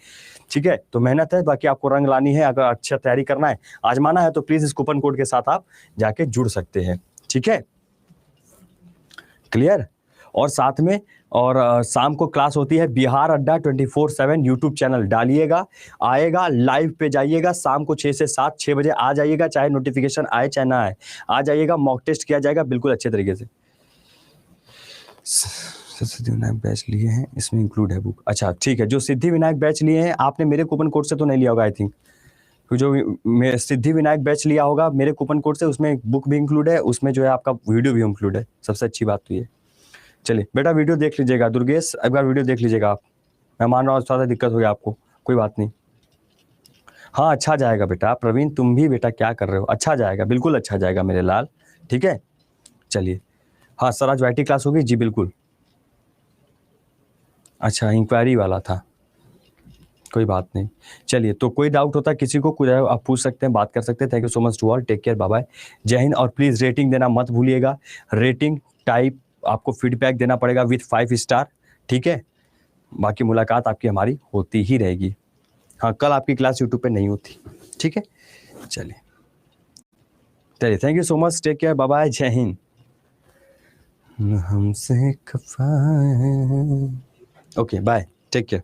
ठीक है। तो मेहनत है, बाकी आपको रंग लानी है, अगर अच्छा तैयारी करना है, आजमाना है तो प्लीज इस कूपन कोड के साथ आप जाके जुड़ सकते हैं, ठीक है, क्लियर। और साथ में और शाम को क्लास होती है बिहार अड्डा 24/7 यूट्यूब चैनल डालिएगा, आएगा, लाइव पे जाइएगा, शाम को 6 से 7, 6 बजे आ जाइएगा, चाहे नोटिफिकेशन आए चाहे ना आए, आ जाइएगा, मॉक टेस्ट किया जाएगा बिल्कुल अच्छे तरीके से। सिद्धि विनायक बैच लिए हैं, इसमें इंक्लूड है बुक, अच्छा ठीक है। जो सिद्धि विनायक बैच लिए हैं आपने मेरे कूपन कोड से तो नहीं लिया होगा आई थिंक, जो सिद्धि विनायक बैच लिया होगा मेरे कूपन कोड से, उसमें बुक भी इंक्लूड है, उसमें जो है आपका वीडियो भी इंक्लूड है, सबसे अच्छी बात तो ये। चलिए बेटा वीडियो देख लीजिएगा, दुर्गेश एक बार वीडियो देख लीजिएगा आप, मैं मान रहा हूँ थोड़ा सा दिक्कत हो गया आपको, कोई बात नहीं, हाँ अच्छा जाएगा बेटा। प्रवीण तुम भी बेटा क्या कर रहे हो, अच्छा जाएगा, बिल्कुल अच्छा जाएगा मेरे लाल, ठीक है। चलिए हाँ सर आज वाईटी क्लास होगी, जी बिल्कुल, अच्छा इंक्वायरी वाला था, कोई बात नहीं। चलिए तो कोई डाउट होता है किसी को, कुछ आप पूछ सकते हैं, बात कर सकते हैं। Thank you so much to all, take care, bye bye, जय हिंद। और प्लीज़ रेटिंग देना मत भूलिएगा, रेटिंग टाइप आपको फीडबैक देना पड़ेगा विथ 5 स्टार, ठीक है। बाकी मुलाकात आपकी हमारी होती ही रहेगी, हाँ कल आपकी क्लास यूट्यूब पे नहीं होती, ठीक है। चलिए चलिए, thank you so much, take care, bye bye, जय हिंद। हमसे खफा, ओके बाय, टेक केयर।